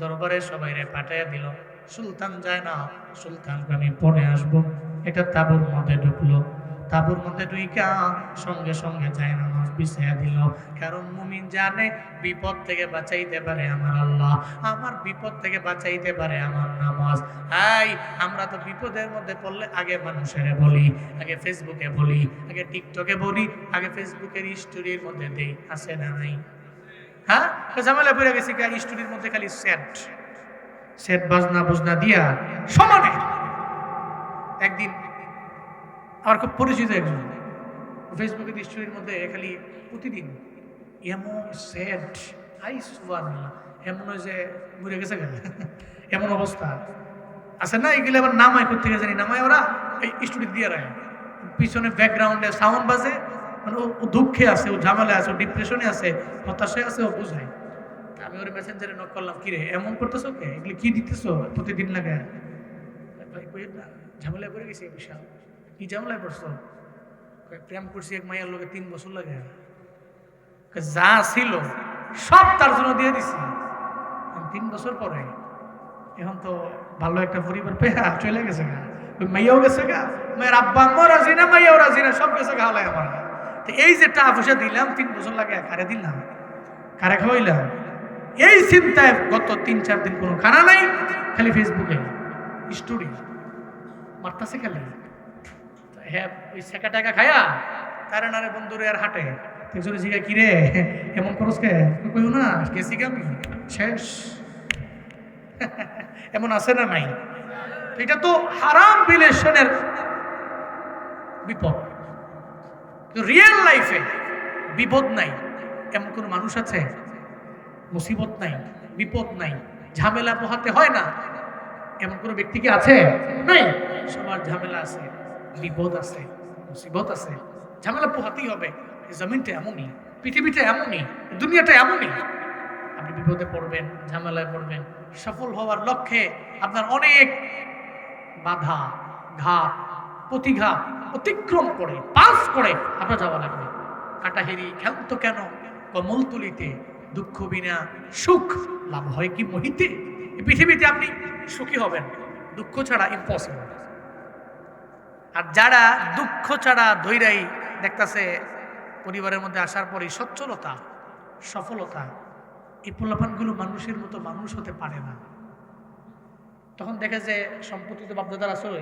দরবারে সবাইরে পাঠাইয়া দিল। সুলতান যায় না, সুলতানকে আমি পরে আসবো। এটা তাঁবুর মধ্যে ঢুকলো, তাঁবুর মধ্যে ঢুইকা সঙ্গে সঙ্গে যায় নামাজ বিছাইয়া দিল। কারণ মুমিন জানে বিপদ থেকে বাঁচাইতে পারে আমার আল্লাহ, আমার বিপদ থেকে বাঁচাইতে পারে আমার নামাজ। হাই, আমরা তো বিপদের মধ্যে পড়লে আগে মানুষের বলি, আগে ফেসবুকে বলি, আগে টিকটকে বলি, আগে ফেসবুকের স্টোরির মধ্যে দেই, আছে না নাই? হ্যাঁ, ঝামেলা পড়ে গেছি, স্টোরির মধ্যে খালি সেট বাজনা বুজনা দিয়া সমানে। একদিন আমার খুব পরিচিত একজন ফেসবুকের স্টোরির মধ্যে খালি প্রতিদিন এমন সেট, সুবহানাল্লাহ, এমন যে ঘুরে গেছে কেন, এমন অবস্থা আছে না। এগুলো আবার নামায় করতে গেছে, নামায় ওরা এই স্টোরি দিয়ে রায়, পিছনে ব্যাকগ্রাউন্ডে সাউন্ড বাজে, মানে ও দুঃখে আছে, ও ঝামেলায় আছে, ও ডিপ্রেশনে আছে, হতাশায় আছে, ও বুঝায়। আমি ওর মেসেঞ্জারে নক করলাম, কিরে এমন করতেছো কে, এগুলি কি দিতেছো প্রতিদিন লাগে? ঝামেলায় পড়ে গেছি বিশাল। কি ঝামেলায় পড়ছো? প্রেম করছি এক মাইয়ার লোকে 3 বছর লাগে, যা ছিল সব তার জন্য দিয়ে দিছি। 3 বছর পরে এখন তো ভালো একটা পরিবার পেয়ে চলে গেছে গা, ওই মাইয়াও গেছে গা, মায়ের আব্বা আম্মাও রাজি না, মাইয়াও রাজি না, সব গেছে গাওয়ালাই আমার। তো এই যে টাকা পয়সা দিলাম 3 বছর লাগে, কারে দিলাম, কারে খাওয়াইলাম, এই চিন্তায় গত 3-4 দিন কোনো খানা নাই, খালি ফেসবুকে স্টোরি মারতাছে খালি। হ্যাঁ ওই সেকা টাকা খায়া তারে নারে বন্ধুরে আর হাটে একজনে জিগা, কিরে এমন করস কে, কইও না গেছি আমি শেষ। এমন আছে না নাই? এটা তো হারাম রিলেশনের বিপদ। রিয়েল লাইফে বিপদ নাই এমন কোন মানুষ আছে? মুসিবত নাই, বিপদ নাই, ঝামেলা পোহাতে হয় না এমন কোন ব্যক্তি কি আছে? নাই। সবার ঝামেলা আছে, বিপদ আছে, মুসিবত আছে, ঝামেলা পোহাতেই হবে। জমিনটা এমনই, পৃথিবীটা এমনই, দুনিয়াটা এমনই। আপনি বিপদে পড়বেন, ঝামেলায় পড়বেন, সফল হওয়ার লক্ষ্যে আপনার অনেক বাধা, ঘাত, প্রতিঘাত অতিক্রম করে, পাস করে আপনার যাওয়া লাগবে। কাটাহেরি ক্ষান্ত কেন কমল তুলিতে, দুঃখ বিনা সুখ লাভ হয় কি মোহিতে। এই পৃথিবীতে আপনি সুখী হবেন, দুঃখ ছাড়া ইম্পসিবল। আর যারা দুঃখ ছাড়া ধৈরাই দেখতেছে পরিবারের মধ্যে আসার পরই সচ্ছলতা, সফলতা, এই পোলাপানগুলো মানুষের মতো মানুষ হতে পারে না। তখন দেখে যে সম্পত্তি তো বাপদাদার আসলে,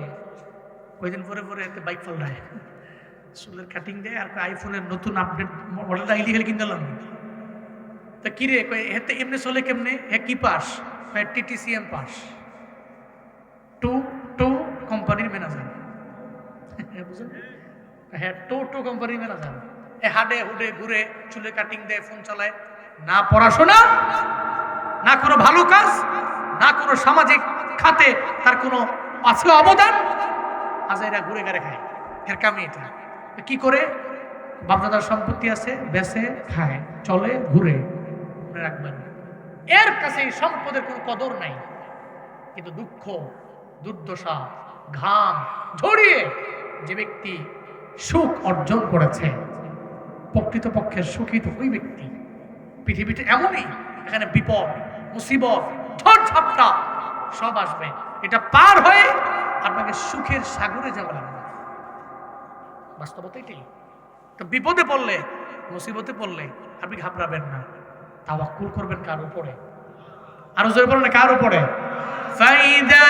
কয়েকদিন পরে পরে এতে বাইক পাল্টায়, চুলের কাটিং দেয়, আর আইফোনের নতুন আপডেট মডেলটা আইলি খেলে কিনতে লাগবে। তা কিরে হেতে এমনি চলে কেমনে? হ্যাঁ কি পাস? TTCM পাস, টু কোম্পানির ম্যানেজার। বুঝলেন? হ্যাঁ টু কোম্পানির ম্যানেজার। হাডে হুডে ঘুরে, চুলে কাটিং দেয়, ফোন চালায়, না পড়াশোনা, না কোনো ভালো কাজ, না কোনো সামাজিক খাতে তার কোনো আছে অবদান। আজ এরা ঘুরে গাড়ে খায়, এর কামি এটা। কি করে? বাপদাদার সম্পত্তি আছে, বেচে খায়, চলে, ঘুরে। মনে রাখবেন, এর কাছে এই সম্পদের কোনো কদর নাই। কিন্তু দুঃখ, দুর্দশা, ঘাম ঝরিয়ে যে ব্যক্তি সুখ অর্জন করেছে, প্রকৃতপক্ষে সুখী তো ওই ব্যক্তি। পৃথিবীটা এমনই, এখানে বিপদ, মুসিবত, ঝড় ঝাপটা সব আসবে। এটা পার হয়ে আপনাকে সুখের সাগরে যাওয়া লাগবে। বাস্তবতা এটাই। তো বিপদে পড়লে, মুসিবতে পড়লে আপনি ঘাবড়াবেন না, তাওয়াক্কুল করবেন কার উপরে? আরো জোরে বলেন, কার উপরে? ফাইদা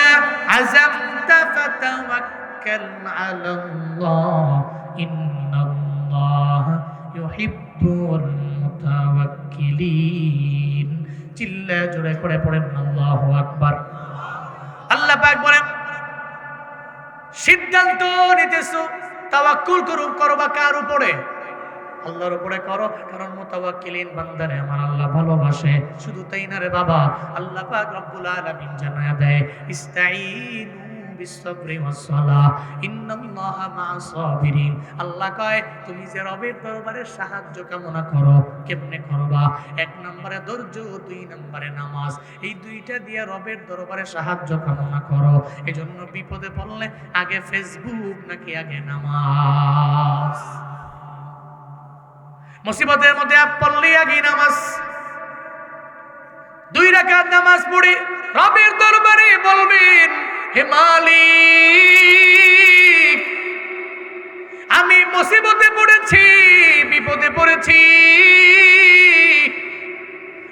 আযামতা ফাতাওয়াক্কাল আলাল্লাহ ইন্নাল্লাহ ইউহিব্বুল মুতাওয়াক্কিলিন। চিল্লা জোরে করে পড়েন আল্লাহু আকবার। আল্লাহ পাক বলেন, সিদ্ধান্ত নিতেছো তাওয়াক্কুল করবা কার উপরে? আল্লাহর উপরে করো, কারণ মুতাওয়াক্কিলিন বান্দারে আমার আল্লাহ ভালোবাসে। শুধু তাই না রে বাবা, আল্লাহ পাক রব্বুল আলামিন জানায়া দেয়, ইস্তাঈনু বিসসবরি ওয়াসসালাহ ইন্নাল্লাহা মা'আস সাবিরিন। আল্লাহ কয় তুমি যে রবের দরবারে সাহায্য কামনা করো, কেমনে করবা? 1 নম্বরে ধৈর্য, 2 নম্বরে নামাজ। এই দুইটা দিয়ে রবের দরবারে সাহায্য কামনা করো। এজন্য বিপদে পড়লে আগে ফেসবুক নাকি আগে নামাজ? মুসিবতের মধ্যে পড়লে আগে নামাজ। 2 রাকাত নামাজ পড়ে রবের দরবারে বলবেন, হে মালিক, আমি মুসিবতে পড়েছি, বিপদে পড়েছি,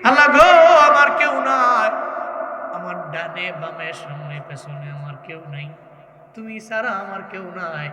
আল্লাহ গো আমার কেউ নাই, আমার ডানে বামে সামনে পেছনে আমার কেউ নাই, তুমি ছাড়া আমার কেউ নাই,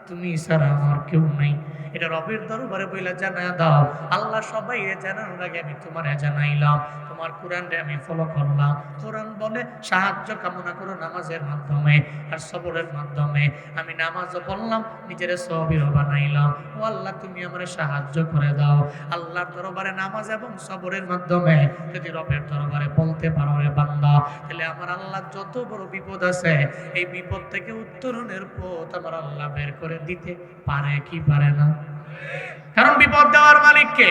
তুমি ছাড়া আমার কেউ নাই। এটা রবের দরবারে বইলা জানায় দাও। আল্লাহ সবাই জানানোর আগে আমি তোমারে জানাইলাম, তোমার কোরআনরে আমি ফলো করলাম। কোরআন বলে সাহায্য কামনা করো নামাজের মাধ্যমে আর সবরের মাধ্যমে। আমি নামাজও পড়লাম, নিজের সবির বানাইলাম। ও আল্লাহ তুমি আমারে সাহায্য করে দাও। আল্লাহর দরবারে নামাজ এবং সবরের মাধ্যমে যদি রবের দরবারে বলতে পারো রে বান্দা, তাহলে আমার আল্লাহ যত বড় বিপদ আছে এই বিপদ থেকে উত্তরণের পথ আমার আল্লাহ বের করে দিতে পারে কি পারে না? কারণ বিপদ দেওয়ার মালিক কে?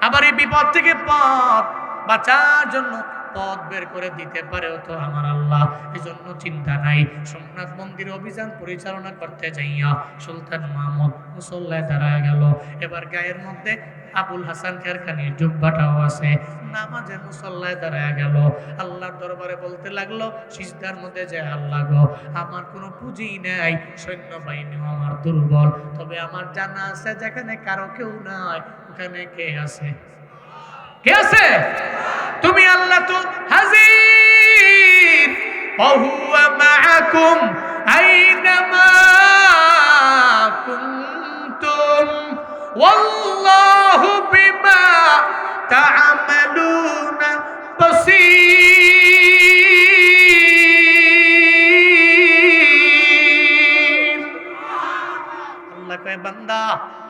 আবার এই বিপদ থেকে পথ বাঁচার জন্য পথ বের করে দিতে পারেও তো আমার আল্লাহ। এজন্য চিন্তা নাই। সোমনাথ মন্দিরে অভিযান পরিচালনা করতে যাইয়া সুলতান মাহমুদ মুসল্লায় দাঁড়ায় গেল। এবার গায়ের মধ্যে আবুল হাসান কারখানির জুব্বাটাও আছে, নামাজের মুসল্লায় দাঁড়ায় গেল। আল্লাহর দরবারে বলতে লাগলো সিজদার মধ্যে যে আল্লাহ গো, আমার কোনো পুঁজি নেই, সৈন্যবাহিনীও আমার দুর্বল, তবে আমার জানা আছে যেখানে কারো কেউ নাই ওখানে কে আছে? কে আছে? তুমি আল্লাহ তো হাজির। ওহুয়া মাআকুম আইনামা কুনতুম ওয়াল্লাহু বিমা তা'মালুনা বাসীর। আল্লাহ কয় বান্দা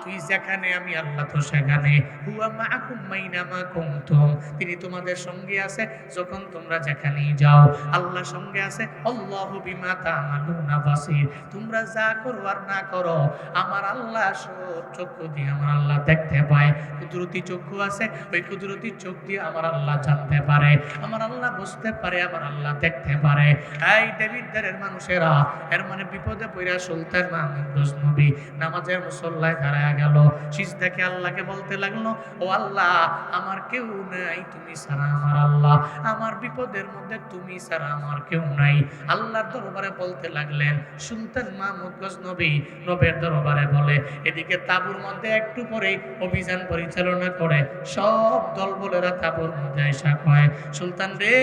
তুই যেখানে আমি আল্লাহ তো সেখানে। হুয়া মাআকুম মাইনামা কুনতুম, তিনি তোমাদের সঙ্গে আছে যখন তোমরা যেখানেই যাও। আল্লাহ সঙ্গে আছে। আল্লাহু বিমা তা'মালুনা বাসীর, তোমরা যা করো আর না করো আমার আল্লাহ সব চক্ষু দিয়ে আমার আল্লাহ দেখতে পায়। কুদরতি চক্ষু আছে, ওই কুদরতি চোখ দিয়ে আমার আল্লাহ জানতে পারে, আমার আল্লাহ বুঝতে পারে, আমার আল্লাহ দেখতে পারে। এই দেবিদ্বারের মানুষেরা, এর মানে বিপদে পড়া সুলতান মাহমুদ গজনবী নামাজের মুসল্লায় দাঁড়ায় গেল। সিজদাকে আল্লাহকে বলতে লাগলো ও আল্লাহ আমার কেউ নাই তুমি ছাড়া, আমার আল্লাহ আমার বিপদের মধ্যে তুমি ছাড়া আমার কেউ নাই। আল্লাহর দরবারে বলতে লাগলেন। সুলতান মাহমুদ গজনবী রবের দরবারে বলে, এদিকে তাঁবুর মধ্যে একটু পরে অভিযান পরিচালনা করে সব দলবলেরা তাঁবুর মধ্যে এসে কয় সুলতান রে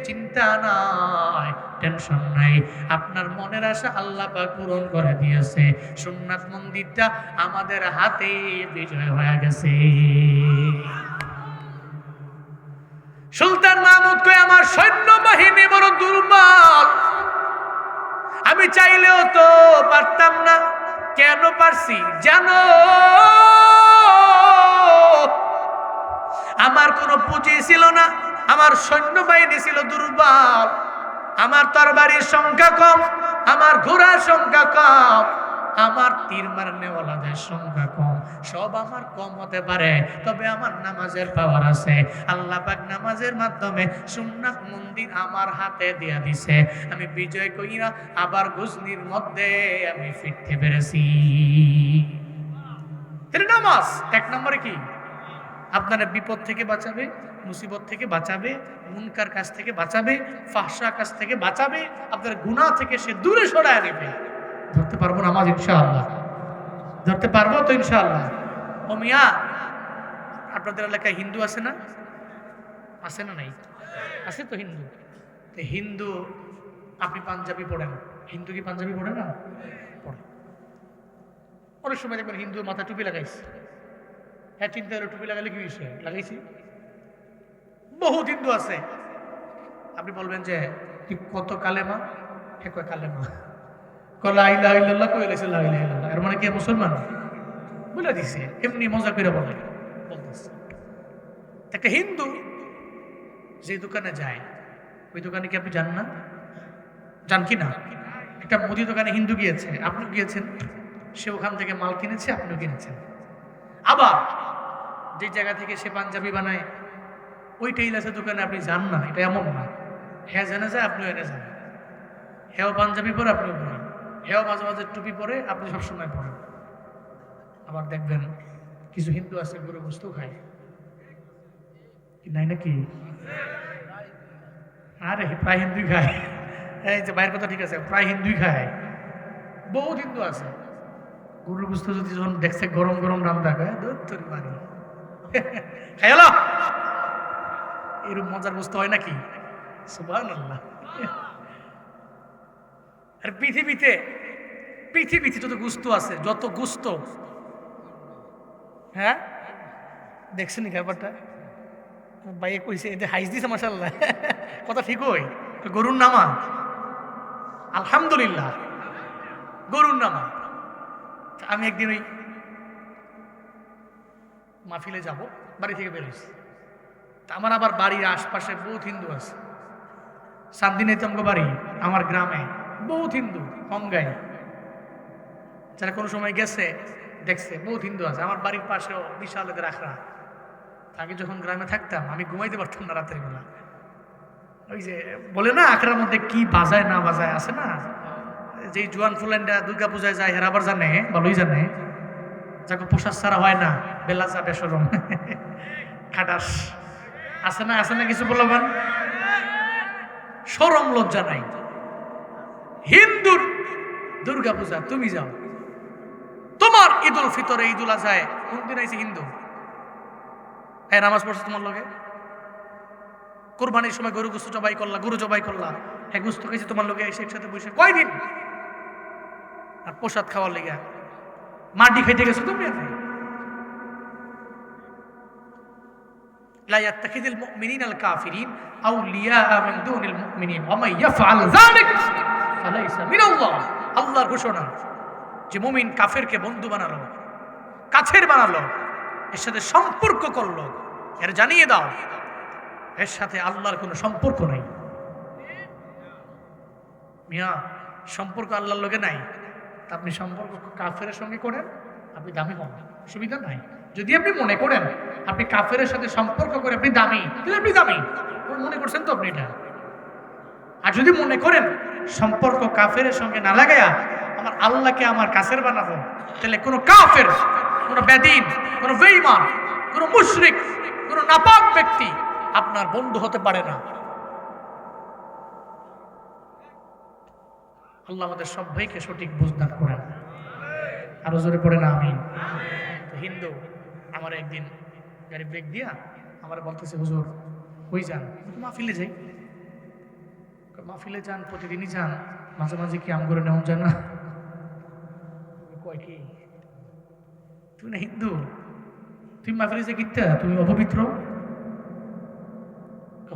চিন্তা নাই, টেনশন নাই, আপনার মনের আশা আল্লাহ পাক পূরণ করে দিয়েছে। সোমনাথ মন্দিরটা আমাদের হাতে বিজয় হয়ে গেছে। সুলতান মাহমুদ কয় আমার সৈন্যবাহিনী বড় দুর্বল, আমি চাইলেও তো পারতাম না। কেন পারছি জানো? আমার কোনো পুঁজি ছিল না, আমার সৈন্যবাহিনী ছিল দুর্বল, আমার তরবারির সংখ্যা কম, আমার ঘোড়ার সংখ্যা কম, আমার তীর মারনেওয়ালাদের সংখ্যা কম, সব আমার কম হতে পারে, তবে আমার নামাজের পাওয়ার আছে। আল্লাহ পাক নামাজের মাধ্যমে সোমনাথ মন্দির আমার হাতে দিয়া দিছে। আমি বিজয় কইরা আবার গজনির মধ্যে আমি ফিরতে পেরেছি। নামাজ এক নম্বরে কি? আপনারা বিপদ থেকে বাঁচাবে, মুসিবত থেকে বাঁচাবে, মুনকার কাছ থেকে বাঁচাবে, ফাহশা কাছ থেকে বাঁচাবে, আপনার গুনাহ থেকে সে দূরে সরায় নেবে। ধরতে পারবো নামাজ ইনশাআল্লাহ? ধরতে পারবো তো ইনশাআল্লাহ? ও মিয়া, আপনাদের এলাকায় হিন্দু আছে না? আছে না? নাই আছে তো হিন্দু। তো হিন্দু আপনি পাঞ্জাবি পড়েন, হিন্দু কি পাঞ্জাবি পড়ে না? পড়ে। অনেক সময় দেখবেন হিন্দু মাথা টুপি লাগাইছে। হ্যাঁ, চিন্তা করে টুপি লাগালে কি বিষয়? লাগাইছি। বহুত হিন্দু আছে, আপনি বলবেন যে তুই কত কালেমা? হ্যাঁ কয় কালেমা। লা ইলাহা ইল্লাল্লাহ কই লাইছে, লা ইলাহা ইল্লাল্লাহ। এর মানে কি মুসলমান? বলে দিছে, এমনি মজা করে বলে বলতেছে। একটা হিন্দু যে দোকানে যায়, ওই দোকানে কি আপনি যান না? যান কি না? একটা মুদি দোকানে হিন্দু গিয়েছে, আপনি গিয়েছেন, সে ওখান থেকে মাল কিনেছে, আপনিও কিনেছেন। আবার যে জায়গা থেকে সে পাঞ্জাবি বানায় ওই টেইলার্সের দোকানে আপনি যান না, এটা এমন না। হ্যাঁ জেনে যায়, আপনিও এনে যান। হ্যাঁ পাঞ্জাবি পরে আপনিও পড়েন, হ্যাঁ মাঝে মাঝে টুপি পরে, আপনি সবসময় পড়েন। আবার দেখবেন কিছু হিন্দু আছে গরু গোশত খায়, নাই নাকি? আরে প্রায় হিন্দুই খায়। এই যে বাইরের কথা ঠিক আছে, প্রায় হিন্দুই খায়। বহুত হিন্দু আছে গরুর গোশত যদি যখন দেখছে গরম গরম রান্না খায়, তোর বাড়ি খেয়াল। এরকম মজার গোশত হয় নাকি? সুবহানাল্লাহ। আর পৃথিবীতে যত গোশত আছে, যত গোশত, হ্যাঁ দেখছেন ব্যাপারটা? ভাইয়ে কইছে এটা হাইজ দিছে মাশাআল্লাহ। কথা ঠিক হয়, গরুর নামা আলহামদুলিল্লাহ, গরুর নামা। আমি একদিন ওই মাহফিলে যাব, বাড়ি থেকে বেরোইছি। তা আমার আবার বাড়ির আশপাশে বহুত হিন্দু আছে। সাতদিনে তমক বাড়ি আমার গ্রামে বহুত হিন্দু, কঙ্গাই, যারা কোনো সময় গেছে দেখছে, বহুত হিন্দু আছে। আমার বাড়ির পাশেও বিশাল এদের আখড়া। আগে যখন গ্রামে থাকতাম আমি ঘুমাইতে পারতাম না রাতের বেলা। ওই যে বলে না আখড়ার মধ্যে কি বাজায় না বাজায় আছে না, যেই জোয়ান ফুলান্ডা দুর্গা পূজায় যায় হেরা আবার জানে, ভালোই জানে, যাকে পোশাক ছাড়া হয় না, বেলা যা বেসরম খাটাস আছে না, আছে না কিছু বলবেন, শরম লজ্জা নাই। হিন্দুর দুর্গা পূজা তুমি যাও, তোমার ঈদ উল ফিতরে ঈদ উল আজহায় কোন দিন আইছে হিন্দু? হ্যাঁ নামাজ পড়ছে তোমার লগে, কোরবানির সময় গরু গোস্ত জবাই করলা, গরু জবাই করলা, হ্যাঁ গোস্ত খাইছে তোমার লগে এসে একসাথে বসে কয়দিন? আর প্রসাদ খাওয়ার লেগে মাটি খাইতে গেছো তুমি। لا يتخذ المؤمنين الكافرين أولياء من دون المؤمنين ومن يفعل ذلك فليس من الله। আল্লাহর ঘোষণা যে মুমিন কাফেরকে বন্ধু বানালো, কাছের বানালো, এর সাথে সম্পর্ক করলো, এর জানিয়ে দাও এর সাথে আল্লাহর কোনো সম্পর্ক নাই। মিয়া সম্পর্ক আল্লাহর লগে নাই, তা আপনি সম্পর্ক কাফের সঙ্গে করেন, আপনি দামি হন, সুবিধা নাই। যদি আপনি মনে করেন আপনি কাফের সাথে সম্পর্ক করে আপনি দামি, তাহলে আপনি দামি মনে করছেন তো আপনি এটা। আর যদি মনে করেন সম্পর্ক কাফের সঙ্গে না লাগাইয়া আমার আল্লাহকে আমার কাছের বানাবো, তাহলে কোনো কাফের, কোনো বেদীন, কোনো বেঈমান, কোনো মুশরিক, কোনো নাপাক ব্যক্তি আপনার বন্ধু হতে পারে না। আল্লাহ আমাদের সবাইকে সঠিক বুঝদান করেন, আরো জোরে পড়ে না আমিন। তো হিন্দু আমার একদিন গাড়ি ব্রেক দিয়া আমার বলতেছে, হুজুর কই যান? মাহফিলে যাই। মাহফিলে যান, প্রতিদিনই যান, মাঝে মাঝে কি আম করে নেওয়া যায় না? কয় কি তুমি না হিন্দু, তুমি মাহফিলে যে কিতা তুমি অপবিত্র?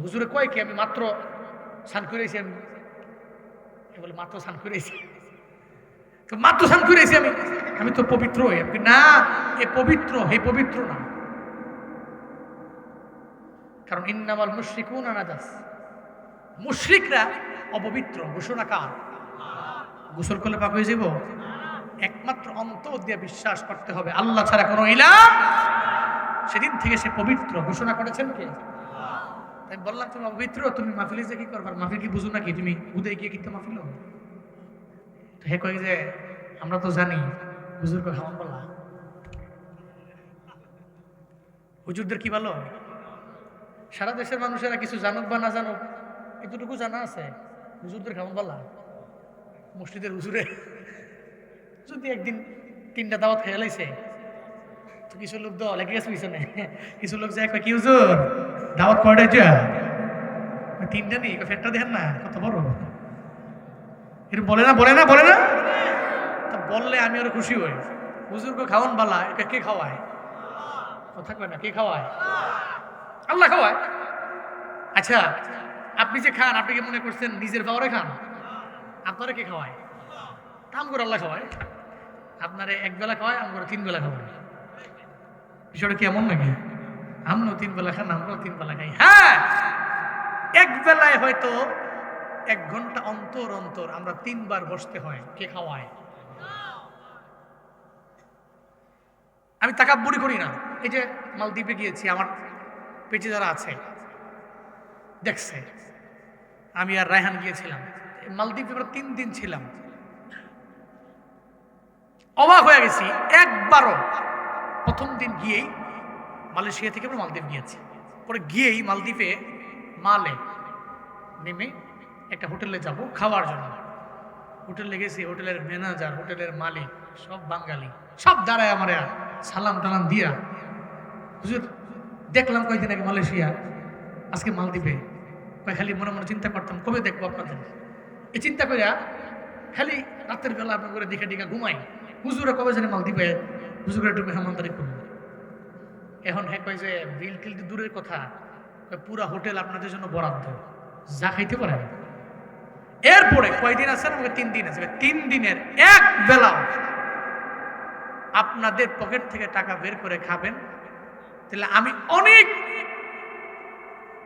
হুজুরে কয় কি আমি মাত্র স্নান করেছি, আমি বলে মাত্র স্নান করেছি, তো মাত্র স্নান করেছি আমি তো পবিত্র হই। না, এ পবিত্র, হে পবিত্র না, কারণ ইন্নামাল মুশরিকুনা নাজাস, মুশরিকরা অপবিত্র। ঘোষণা কার? গোসল করলে পাক হয়ে যাব? একমাত্র অন্তর দিয়ে বিশ্বাস করতে হবে আল্লাহ ছাড়া কোনো ইলাহ, সেদিন থেকে সে পবিত্র। ঘোষণা করেছেন কে? তাই বললাম তুমি অপবিত্র, তুমি মাহফিলে যে কি করবার? মাহফিল কি বুঝো নাকি? তুমি উদয় গিয়ে কিন্তু মাহফিল হবে। তো হে কই যে আমরা তো জানি হুজুরকে খাওয়ান বলা, হুজুরদের কি ভালো? সারা দেশের মানুষেরা কিছু জানুক বা না জানুক, এতটুকু জানা আছে হুজুরদের খাওয়ান বলা। মসজিদের হুজুরে যদি একদিন 3টা দাওয়াত খেয়ে লাইছে, তো কিছু লোক লেগে গেছে পিছনে, কিছু লোক যায় কি হুজুর দাওয়াত কয়টা? যা 3টা নেই, ফেরটা দেখেন না কত বড়, এর বলে না বলে না বলে না। তা বললে আমি আরো খুশি হই। হুজুরকে খাওয়ান বালা, এটা কে খাওয়ায়? কথা কয় না, কে খাওয়ায়? আল্লাহ খাওয়ায়। আচ্ছা আপনি যে খান, আপনি কি মনে করছেন নিজের পাওয়ারে খান? আপনারা কে খাওয়ায়? কাম করে আল্লাহ খাওয়ায়। আপনারে একবেলা খাওয়ায়, আম করে 3 বেলা খাওয়ায়। বিষয়টা কি এমন নাকি? আমরাও 3 বেলা খান, আমরাও 3 বেলা খাই। হ্যাঁ, এক বেলায় হয়তো 1 ঘন্টা অন্তর অন্তর আমরা 3 বার বসতে হয়। কে খাওয়ায়? আমি তাকাব্বুরি করি না। এই যে মালদ্বীপে গিয়েছি, আমার পেটে যারা আছে দেখছে, আমি আর রায়হান গিয়েছিলাম মালদ্বীপে, 3 দিন ছিলাম। অবাক হয়ে গেছি, একবারও প্রথম দিন গিয়েই মালয়েশিয়া থেকে আমরা মালদ্বীপ গিয়েছি, পরে গিয়েই মালদ্বীপে মালে নেমে একটা হোটেলে যাব খাওয়ার জন্য। হোটেলে গেছি, হোটেলের ম্যানেজার, হোটেলের মালিক সব বাঙালি, সব দাঁড়ায় আমার সালাম টালাম দিয়া, হুজুর দেখলাম কয়েকদিন আগে মালয়েশিয়া, আজকে মালদ্বীপে। খালি মনে মনে চিন্তা করতাম কবে দেখবো আপনাদের। এই চিন্তা করিয়া খালি রাতের বেলা আপনার করে দেখে দেখে ঘুমাই, হুজুরা কবে জানে মালদ্বীপে, হুজুরা একটু মেহমানদারি করবো। এখন হ্যাঁ কয় যে বিল টিল দূরের কথা, পুরা হোটেল আপনাদের জন্য বরাদ্দ, যা খাইতে পারেন। এরপরে কয়দিন আছেন? 3 দিন আছে। 3 দিনের এক বেলা আপনাদের পকেট থেকে টাকা বের করে খাবেন, তাহলে আমি অনেক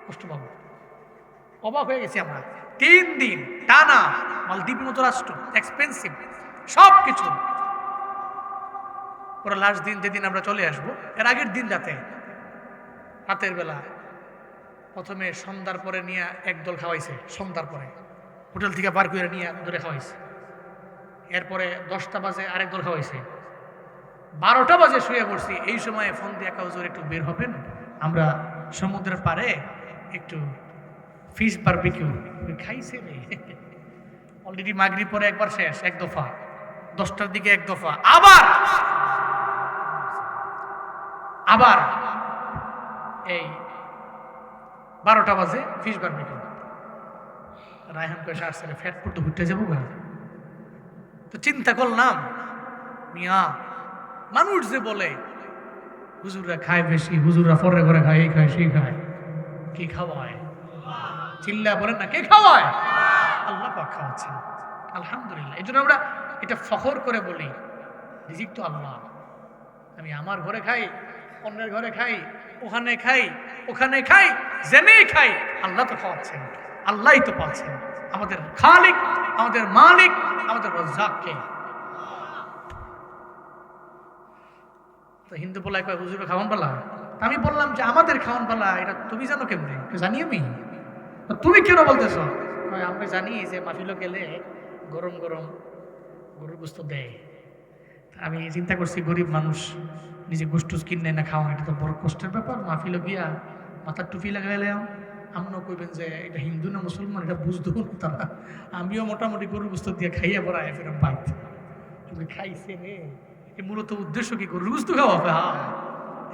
কষ্ট পাবো। অবাক হয়ে গেছি আমরা। 3 দিন টানা মালদ্বীপের মতো রাষ্ট্র, এক্সপেন্সিভ সব কিছু, ওরা লাস্ট দিন যেদিন আমরা চলে আসব, এর আগের দিন রাতের বেলা প্রথমে সন্ধ্যার পরে নিয়ে একদল খাওয়াইছে, সন্ধ্যার পরে হোটেল থেকে বার করে নিয়ে ধরে খাওয়াইছে। এরপরে 10টা বাজে আরেক দল খাওয়াইছে, 12টা বাজে শুয়ে পড়ছি। এই সময় ফোন দিয়ে হুজুর একটু বের হবেন, আমরা সমুদ্রের পারে একটু ফিশ বারবিকিউ খাইছে রে। অলরেডি মাগরিব পরে একবার শেষ, এক দফা, 10টার দিকে এক দফা, আবার এই 12টা বাজে ফিশ বারবিকিউ। রায়হান পয়সা আসছে, ফ্যাট ফুট ঘুরতে যাবো গা। তো চিন্তা করলাম, মিয়া মানুষ যে বলে হুজুররা খায় বেশি, হুজুররা পরে করে খায়, এই খায় সেই খায়, কে খাওয়ায়? চিল্লা বলেন না, কে খাওয়ায়? আল্লাহ পাক খাওয়াচ্ছেন, আলহামদুলিল্লাহ। এই জন্য আমরা এটা ফখর করে বলি, রিজিক তো আল্লাহ। আমি আমার ঘরে খাই, অন্যের ঘরে খাই, ওখানে খাই, ওখানে খাই, জেনেই খাই, আল্লাহ তো খাওয়াচ্ছেন, আল্লাহই তো পাচ্ছেন। আমাদের খালিক, আমাদের মালিক, আমাদের রাজ্জাক কে? তো হিন্দু বলায় কয় হুজুর খাওয়ান পালা। আমি বললাম যে আমাদের খাওয়ান পালা এটা তুমি জানো কেমনে? জানি আমি। তুমি কেন বলতেছ? আমরা জানি যে মাহফিলে গেলে গরম গরম গরুর গোস্ত দেয়। আমি চিন্তা করছি গরিব মানুষ নিজে গোস্ত কিনে না খাওয়া, এটা তো বড় কষ্টের ব্যাপার। মাহফিলে গিয়া মাথার টুপি লাগাইলে আমরাও কইবেন যে এটা হিন্দু না মুসলমান, এটা বুঝতো না তারা। আমিও মোটামুটি গরুর গোস্ত দিয়ে খাইয়া পড়ায় ফেরম বাইত খাইছে রে। এই মূলত উদ্দেশ্য কি? গরুর গোস্ত খাওয়া। হ্যাঁ,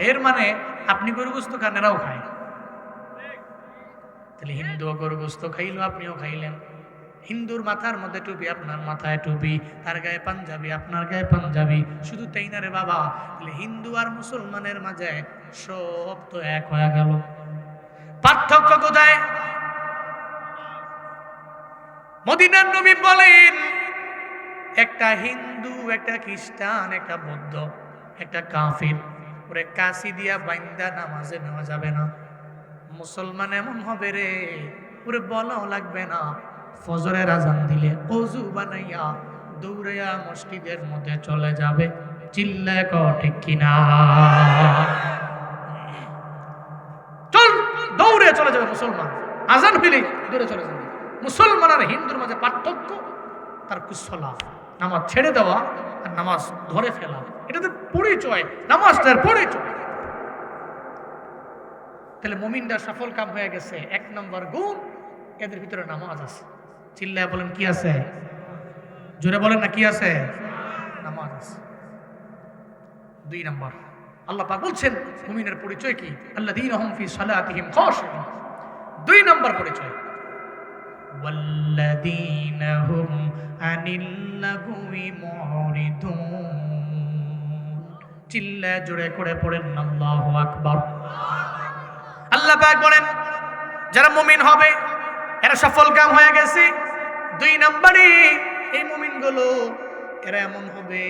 এর মানে আপনি গরু গোস্ত খান, এরাও খায়। তাহলে হিন্দু গরু গোস্ত খাইলো, আপনিও খাইলেন। হিন্দুর মাথার মধ্যে টুপি, আপনার মাথায় টুপি, তার গায়ে পাঞ্জাবি, আপনার গায়ে পাঞ্জাবি। শুধু তাই না রে বাবা, তাহলে হিন্দু আর মুসলমানের মাঝে সব তো এক হয়ে গেল। পার্থক্য কোথায়? মদিনার নবী বলেন, একটা হিন্দু, একটা খ্রিস্টান, একটা বৌদ্ধ, একটা কাফির, ওরে কাশি দিয়া বাইন্দা নামাজে নেওয়া যাবে না। মুসলমান এমন হবে রে, ওরে বলাও লাগবে না, ফজরের আজান দিলে ওযু বানাইয়া দৌড়াইয়া মসজিদের মধ্যে চলে যাবে। চিল্লায় কও ঠিক কিনা? চল দৌড়ে চলে যাবে মুসলমান, আজান হইলে দৌড়ে চলে যাবে। মুসলমান আর হিন্দুর মাঝে পার্থক্য তার কুসলা, নামাজ ছেড়ে দেওয়া আর নামাজ ধরে ফেলা, এটা তো পরিচয়, নামাজটার পরিচয়। তাহলে মুমিনরা সফল কাম হয়ে গেছে। 1 নম্বর গুণ, এদের ভিতরে নামাজ আছে। চিল্লায় বলেন কি আছে? জোরে বলেন না কি আছে? নামাজ আছে। 2 নম্বর, আল্লাহ পাক বলছেন মুমিনের পরিচয় কি? আল্লাযীনা হুম ফি সালাতিহিম খাশিউন। 2 নম্বর পরিচয়, ওয়াল্লাযীনা হুম আনিল লাগwi মুরিদুন। চিল্লায় জোরে করে পড়েন আল্লাহু আকবার। আল্লাহ পাক বলেন যারা মুমিন হবে এরা সফল কাম হয়ে গেছে। 2 নম্বরে এই মুমিনগুলো এরা এমন হবে,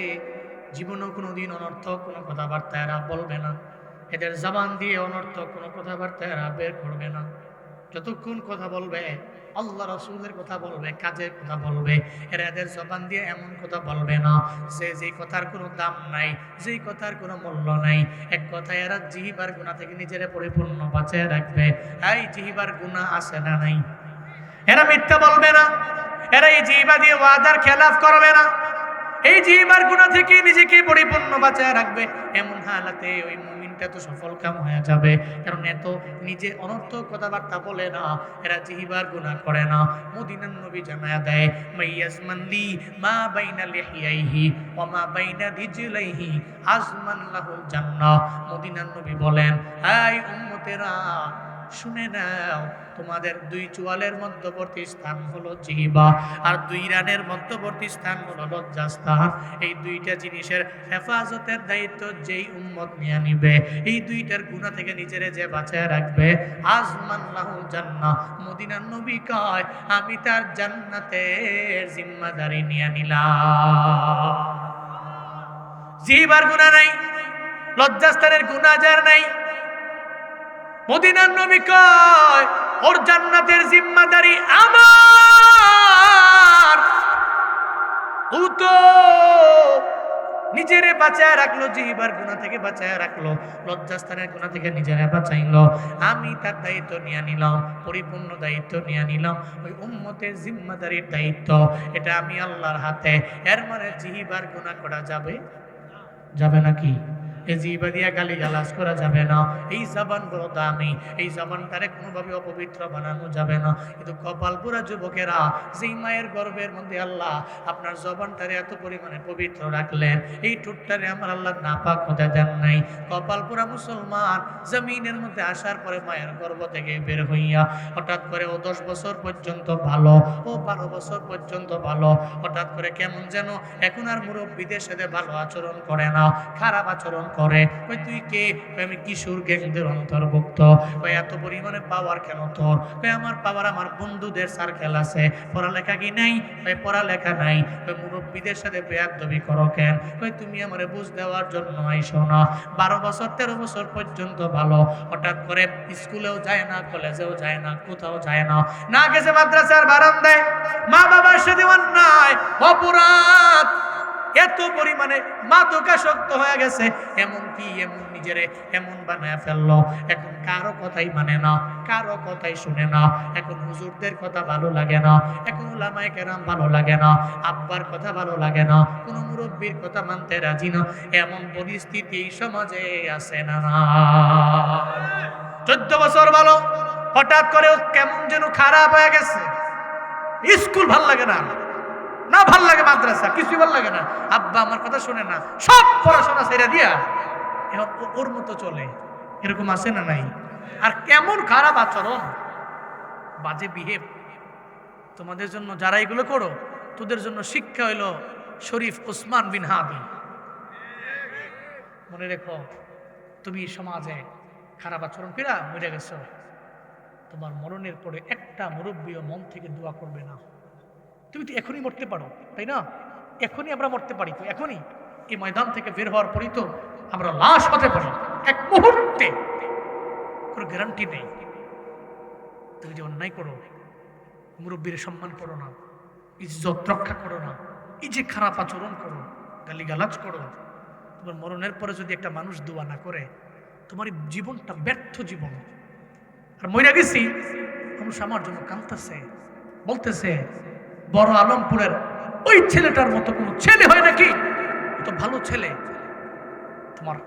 জীবনেও কোনোদিন অনর্থক কোনো কথাবার্তা এরা বলবে না। এদের জবান দিয়ে অনর্থক কোনো কথাবার্তা এরা বের করবে না। যতক্ষণ কথা বলবে আল্লাহ রাসূলের কথা বলবে, কাজের কথা বলবে, এরা এদের জবান দিয়ে এমন কথা বলবে না যে কথার কোনো দাম নাই, যেই কথার কোনো মূল্য নাই। এক কথায় এরা জিহ্বার গুনাহ থেকে নিজেরা পরিপূর্ণ বাঁচিয়ে রাখবে। এই জিহ্বার গুনাহ আছে না নাই? এরা মিথ্যা বলবে না, এরা এই জিহ্বা দিয়ে ওয়াদার খেলাফ করবে না, এই জিহ্বার গুনাহ থেকে নিজেকে পরিপূর্ণ বাঁচিয়ে রাখবে। এমন হালাতে ওই মুমিনটা তো সফল কাম হয়ে যাবে, কারণ এত নিজে অনর্থক কথাবার্তা বলে না, এরা জিহ্বার গুনাহ করে না। মদিনার নবী জানায়া দেয়, মাইয়াজমান লি মা বাইনা লিহিয়াইহি ওয়া মা বাইনা রিজলাইহি আজমান লাহুল জান্নাহ। মদিনার নবী বলেন, এই উম্মতেরা শুনে নাও, তোমাদের 2 চোয়ালের মধ্যবর্তী স্থান হলো জিহ্বা, আর 2 রানের মধ্যবর্তী স্থান হলো লজ্জাস্থান। এই 2টা জিনিসের হেফাজতের দায়িত্ব যেই উম্মত নিয়ে নিবে, এই 2টার গুনাহ থেকে নিজেরে যে বাঁচায় রাখবে, আজমান লাহুল জান্নাহ। মদিনার নবী কয়, আমি তার জান্নাতের জিম্মাদারি নিয়ে নিলাম। জিহ্বার গুনাহ নাই, লজ্জাস্থানের গুনাহ যার নাই, মদিনার নবী কয় ওর জান্নাতের জিম্মাদারি আমার। ও তো নিজেরে বাঁচায় রাখলো, জিহ্বার গুনাহ থেকে বাঁচায় রাখলো, লজ্জাস্থানের গুনাহ থেকে নিজেরে বাঁচাইলো। আমি তার দায়িত্ব নিয়ে নিলাম, পরিপূর্ণ দায়িত্ব নিয়ে নিলাম। ওই উম্মতের জিম্মাদারির দায়িত্ব এটা আমি আল্লাহর হাতে। এর মানে জিহ্বার গুনাহ করা যাবে? যাবে নাকি? এই জিহ্বা দিয়া গালিগালাজ করা যাবে না। এই জবান বড় দামি, এই জবানটারে কোনোভাবে অপবিত্র বানানো যাবে না। কিন্তু কপাল পুরা যুবকেরা, যেই মায়ের গর্ভের মধ্যে আল্লাহ আপনার জবানটারে এত পরিমাণে পবিত্র রাখলেন, এই ঠোঁটটারে আমার আল্লাহ নাপাক হতে দেন নাই। কপাল পুরা মুসলমান জমিনের মধ্যে আসার পরে মায়ের গর্ভ থেকে বের হইয়া হঠাৎ করে ও 10 বছর পর্যন্ত ভালো, ও 12 বছর পর্যন্ত ভালো, হঠাৎ করে কেমন যেন এখন আর মুরব্বীদের সাথে ভালো আচরণ করে না, খারাপ আচরণ করে। ওই তুই কে? আমি কিশোর গ্যাংদের অন্তর্ভুক্ত। ওই এত পরিমাণে পাওয়ার কেন তোর? ওই আমার পাওয়ার আমার বন্ধুদের সার্কেল আছে, পড়ালেখা কি নাই? ওই পড়ালেখা নাই। ওই মুরব্বীদের সাথে বেয়াদবি করো কেন? ওই তুমি আমারে বুঝ দেওয়ার জন্য আইসো না। 12 বছর 13 বছর পর্যন্ত ভালো, হঠাৎ করে স্কুলেও যায় না, কলেজেও যায় না, কোথাও যায় না, না গেছে মাদ্রাসার বারান্দায়, মা বাবার সাথে অন্যায় অপরাধ, এত পরিমাণে মাদকাসক্ত হয়ে গেছে, এমনকি এমন নিজেরে এমন বানায় ফেললো, এখন কারো কথাই মানে না, কারো কথাই শুনে না, এখন হুজুরদের কথা ভালো লাগে না, এখন উলামায়ে কেরাম ভালো লাগে না, আব্বার কথা ভালো লাগে না, কোনো মুরব্বীর কথা মানতে রাজি না। এমন পরিস্থিতি সমাজে আছে না? 14 বছর ভালো, হঠাৎ করে কেমন যেন খারাপ হয়ে গেছে, স্কুল ভাল লাগে না, না ভাল লাগে মাদ্রাসা, কিছুই ভাল লাগে না, আব্বা আমার কথা শুনে না, সব পড়াশোনা ছেড়ে দিয়া এখন ওর মতো চলে। এরকম আছে না নাই? আর কেমন খারাপ আচরণ, বাজে বিহেভ। তোমাদের জন্য যারা এগুলো করো, তোদের জন্য শিক্ষা হইলো শরীফ ওসমান বিন হাদি। মনে রেখো, তুমি সমাজে খারাপ আচরণ করে মরে গেছো, তোমার মরণের পরে একটা মুরব্বীও মন থেকে দোয়া করবে না। তুমি তো এখনই মরতে পারো, তাই না? এখনই আমরা মরতে পারি, তো এখনই এই ময়দান থেকে বের হওয়ার পরই তো আমরা লাশ হতে পারি, এক মুহূর্তে, কোনো গ্যারান্টি নেই। তুমি যে অন্যায় করো, মুরব্বীর সম্মান করো না, ইজ্জত রক্ষা করো না, এই যে খারাপ আচরণ করো, গালিগালাজ করো, তোমার মরণের পরে যদি একটা মানুষ দোয়া না করে, তোমার জীবনটা ব্যর্থ জীবন। আর মইরা গেছি, মানুষ আমার জন্য কাঁদতেছে, বলতেছে বড় আলমপুরের ওই ছেলেটার মতো কোনো ছেলে হয় নাকি? তো ভালো ছেলে, তোমার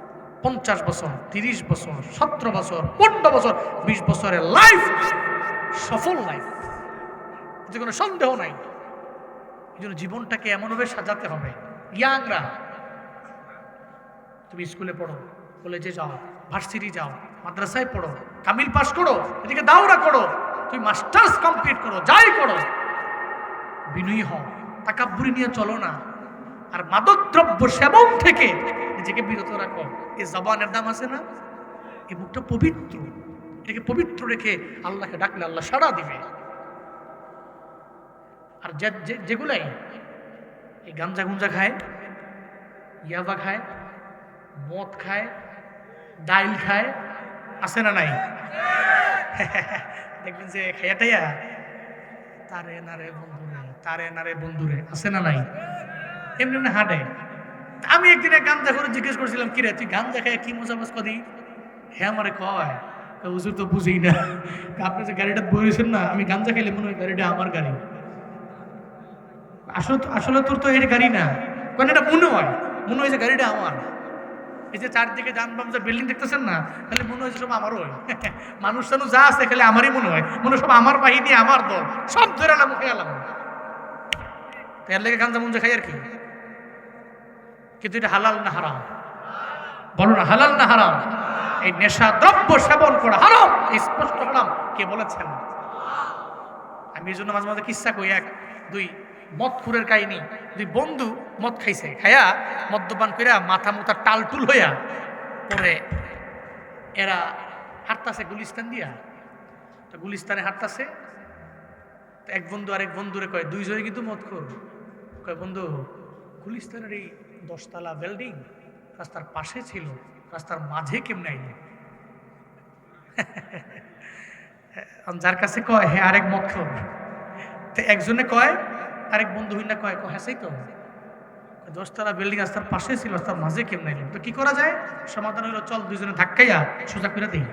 50 বছর, 30 বছর, 17 বছর, 15 বছর, 20 বছরের লাইফ, সফল লাইফ, এতে কোনো সন্দেহ নাই। এই জন্য জীবনটাকে এমনভাবে সাজাতে হবে। ইয়াংরা, তুমি স্কুলে পড়ো, কলেজে যাও, ভার্সিটি যাও, মাদ্রাসায় পড়ো, কামিল পাস করো, এদিকে দাওরা করো, তুমি মাস্টার্স কমপ্লিট করো, যাই করো, বিনয়ী হও, তাকাব্বুরি নিয়ে চলো না। আর মাদকদ্রব্য সেবন থেকে নিজেকে বিরত রাখো। এই জবানের দাম আছে না? এই মুখটা পবিত্র, এটাকে পবিত্র রেখে আল্লাহকে ডাকলে আল্লাহ সাড়া দিবে। আর যেগুলাই এই গাঞ্জা গুঞ্জা খায়, ইয়াবা খায়, মদ খায়, ডাইল খায়, আছে না নাই? দেখবেন যে খাইয়াটাইয়া তারে নারে বন্ধুরে, তারে নারে বন্ধুরে, আছে না নাই? এমনি এমনি হাঁটে। আমি একদিন গাঞ্জা করে জিজ্ঞেস করছিলাম, কিরে তুই গাঞ্জা খাই কি মজা মজ কদি? হ্যাঁ আমারে কয়, হুজুর তো বুঝেই না, আপনি যে গাড়িটা বইছেন না, আমি গাঞ্জা খাইলে মনে হয় গাড়িটা আমার গাড়ি। আসলে তোর তো এর গাড়ি না, কারণ এটা মনে হয় যে গাড়িটা আমার। এই যে চারদিকে যানবাহন যে বিল্ডিং দেখতেছেন না, তাহলে মনে হয় সব আমারও হয়। মানুষ টানুষ যা আছে খালি আমারই মনে হয় সব আমার বাহিনী, আমার দল, সব ধরে আলাম মুখে গেলাম। এর লেগে গাঞ্জা মুঞ্জা খাই আর কি। কিন্তু এটা হালাল না হারাম? বলো না, হালাল না হারাম? এই নেশা দ্রব্য সেবন করা হারাম, এই স্পষ্ট হারাম। কে বলেছেন? আমি এই জন্য মাঝে মাঝে কিচ্ছা কই, এক দুই মদখুরের কাহিনী। দুই বন্ধু মদ খাইছে, খাইয়া মদ্যপান কইরা মাথা মুথা টালটুল হইয়া পরে এরা হাঁটতাছে গুলিস্তান দিয়া। তো গুলিস্তানে হাঁটতাছে, এক বন্ধু আরেক বন্ধুরে কয়, দুইজনে কিন্তু মদখুর, কয় বন্ধু গুলিস্তানের এই 10 তলা বিল্ডিং রাস্তার পাশে ছিল, রাস্তার মাঝে কেমনে আইলে? যার কাছে কয় হ্যাঁ আরেক মদখুর, তো একজনে কয়, আরেক বন্ধু হইনা কয় হ্যাঁ সেই তো, 10 তলা বিল্ডিং রাস্তার পাশে ছিল, রাস্তার মাঝে কেমন এলাম, তো কি করা যায়? সমাধান হলো চল দুইজনে ধাক্কাইয়া সোজা করে দিই।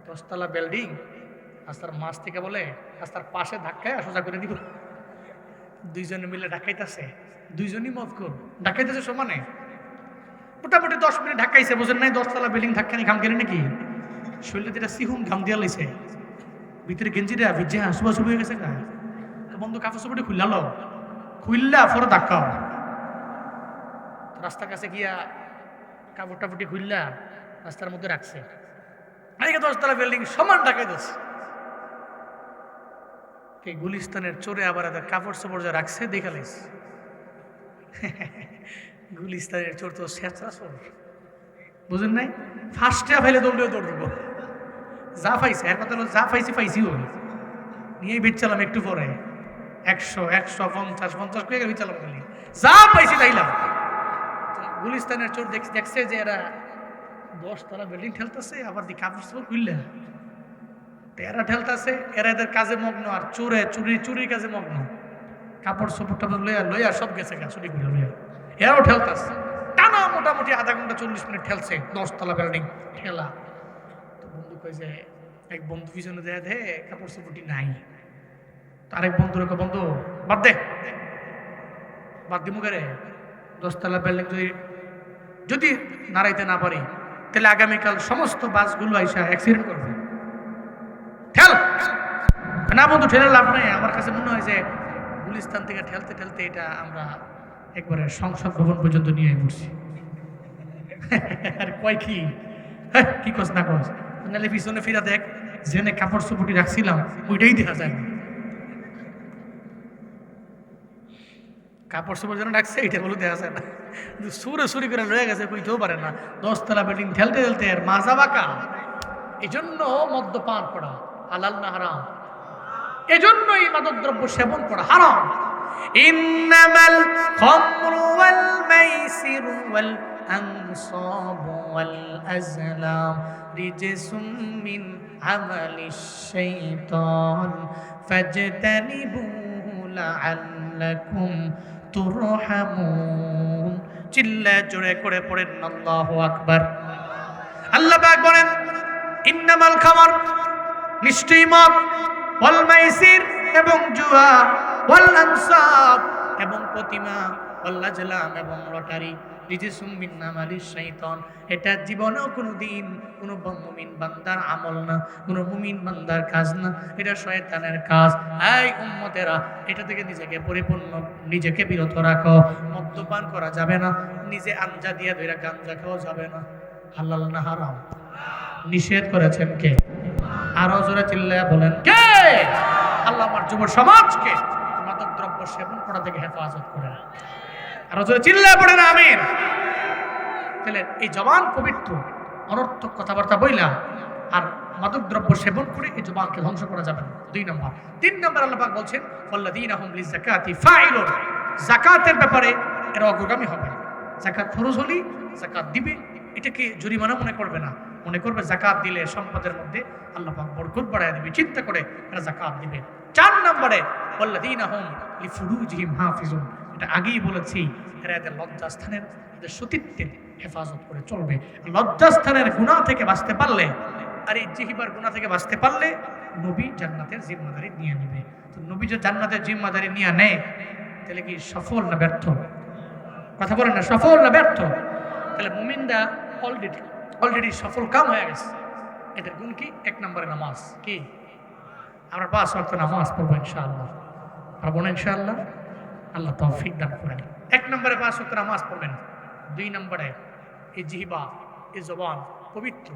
10 তলা বিল্ডিং রাস্তার মাঝ থেকে বলে রাস্তার পাশে ধাক্কাইয়া সোজা করে দিব। দুইজনে মিলে ঢাকাইতেছে, দুইজনই মত কর ঢাকাইতেছে সমানে। মোটামুটি 10 মিনিট ঢাকাইছে, বুঝেন নাই? 10 তলা বিল্ডিং ধাক্কানি ঘাম গেলে নাকি শরীরে যেটা সিহুম ঘাম দিয়া লাইছে, ভিতরে গেঞ্জিটা ভিজে হাসুবা শুরু হয়ে গেছে। তো বন্ধু কাপড় চোপড়ে খুললালো, খুললা পরে ধাক্কাও। রাস্তার কাছে গিয়া কাপড় টাপড়ি খুললা রাস্তার মধ্যে রাখছে। 10 তলা বিল্ডিং সমান ঢাকাই দিচ্ছে। এই গুলিস্তানের চোরে আবার এদের কাপড় চোপড় যা রাখছে দেখা লাইছে। গুলিস্তানের চোর তো শেষরা চোর, বুঝেন নাই? ফার্স্টে ফাইলে দৌড়লেও দৌড় দেবো, যা পাইছে এর কথা হলো যা পাইছি পাইছি ওই নিয়েই বেচলাম। একটু পরে 100 150 করে বেচলাম, খালি যা পাইছি তাইলাম। গুলিস্তানের চোর দেখছে যে এরা 10 তলা বিল্ডিং ঠেলতেছে, আবার দি কাপড় চোপড় খুললে এরা ঠেলতেছে, এরা এদের কাজে মগ্ন, আর চোরে চুরির কাজে মগ্ন। কাপড় চোপড় টাপড় লইয়া সব গেছে গা, চুরি করে লইয়া এরাও ঠেলতেছে। টানা মোটামুটি আধা ঘন্টা 40 মিনিট ঠেলছে 10 তলা বিল্ডিং ঠেলা। তো বন্ধু কই যে এক বন্ধু পিছনে দেয়া দে কাপড় চোপড়টি নাই। তো আরেক বন্ধু রেখে বন্ধু বাদ দে, বাদ দিমু রে। 10 তলা বিল্ডিং যদি নাড়াইতে না পারি তাহলে আগামীকাল সমস্ত বাসগুলো আইসা অ্যাক্সিডেন্ট করবে। ঠেল না বন্ধু, ঠেলে লাভ নাই। আমার কাছে মনে হয় যে গুলিস্তান থেকে ঠেলতে ঠেলতে এটা আমরা একবারে সংসদ ভবন পর্যন্ত নিয়ে পড়ছি। আর কয় কি কি কস না কস, নাহলে পিছনে ফিরা দেখ, জেনে কাপড় চোপড়ি রাখছিলাম ওইটাই দেখা যায় না। কাপড় চোপড় যেন রাখছে এটা বলে দেখা যায় না, সুরি করে রয়ে গেছে, কইতেও পারে না। 10 তলা বিল্ডিং ঠেলতে ঠেলতে আর মাজা বাঁকা। এই জন্য মদ্যপান করা হালাল না হারাম? এজন্যই মাদকদ্রব্য সেবন করা হারাম। ইন্নামাল খামরু ওয়াল মাইসিরু ওয়াল আনসাবু ওয়াল আজলাম রিজসুম মিন আমালিশ শাইতান ফাজতানিবুহু লাআল্লাকুম তুরহামুন। চিল্লা জোরে করে পড়েন আল্লাহু আকবার। আল্লাহ পাক বলেন ইন্নামাল খামর, নিশ্চয়ই মদ, ওয়াল মাইসির এবং জুয়া, ওয়াল আনসাব এবং প্রতিমা, ওয়াল আজলাম এবং লটারি, রিজসুম মিন আমালিশ শাইতান, এটা জীবনেও কোনোদিন কোনো মুমিন বান্দার আমল না, কোনো মুমিন বান্দার কাজ না, এটা শয়তানের কাজ। এই উম্মতেরা, এটা থেকে নিজেকে পরিপূর্ণ, নিজেকে বিরত রাখো। মদ্যপান করা যাবে না, নিজে আঞ্জা দিয়া ধইরা গাঞ্জা খাওয়া যাবে না। হালাল না হারাম? নিষেধ করেছেন কে? আরো জোরে চিল্লায়া বলেন কে? আল্লাহ আমার যুব সমাজকে মাদক দ্রব্য সেবন করা থেকে হেফাজত করেন। আরো জোরে চিল্লায়া পড়েন আমিন। তাহলে এই জবান পবিত্র, অনর্থক কথাবার্তা বইলা আর মাদক দ্রব্য সেবন করে এই জবানকে ধ্বংস করা যাবে না। 2 নম্বর। 3 নম্বর আল্লাহ পাক বলছেন ওয়াল্লাযীনা হুম লিযাকাতি ফাইলুন, যাকাতের ব্যাপারে এরা অগ্রগামী হবে। যাকাত ফরজ হলি যাকাত দিবে, এটাকে জরিমানা মনে করবে না, মনে করবে যাকাত দিলে সম্পদের মধ্যে আল্লাহ পাক বরকত বাড়ায় দিবে, চিন্তা করে এরা যাকাত দিবে। 4 নম্বরে ওয়াল্লাযীনা হুম লিফুরুজিহিম হাফিজুন, এটা আগেই বলেছি, এরা এদের লজ্জাস্থানের, এদের সতীত্বের হেফাজত করে চলবে। লজ্জাস্থানের গুনাহ থেকে বাঁচতে পারলে আর এই জিহ্বার গুনাহ থেকে বাঁচতে পারলে নবী জান্নাতের জিম্মাদারি নিয়ে নেবে। তো নবী যে জান্নাতের জিম্মাদারি নিয়ে নেয়, তাহলে কি সফল না ব্যর্থ? কথা বলেন না, সফল না ব্যর্থ? তাহলে মুমিনরা অলরেডি সফল কাম হয়ে গেছে। এদের গুণ কি? 1 নম্বরে নামাজ। কি আমরা 5 ওয়াক্ত নামাজ পড়বো ইনশাআল্লাহ, পারবো না ইনশাআল্লাহ? আল্লাহ তৌফিক দান করেন। 1 নম্বরে 5 ওয়াক্ত নামাজ পড়বেন। 2 নম্বরে এই জিহ্বা, এই জবান পবিত্র,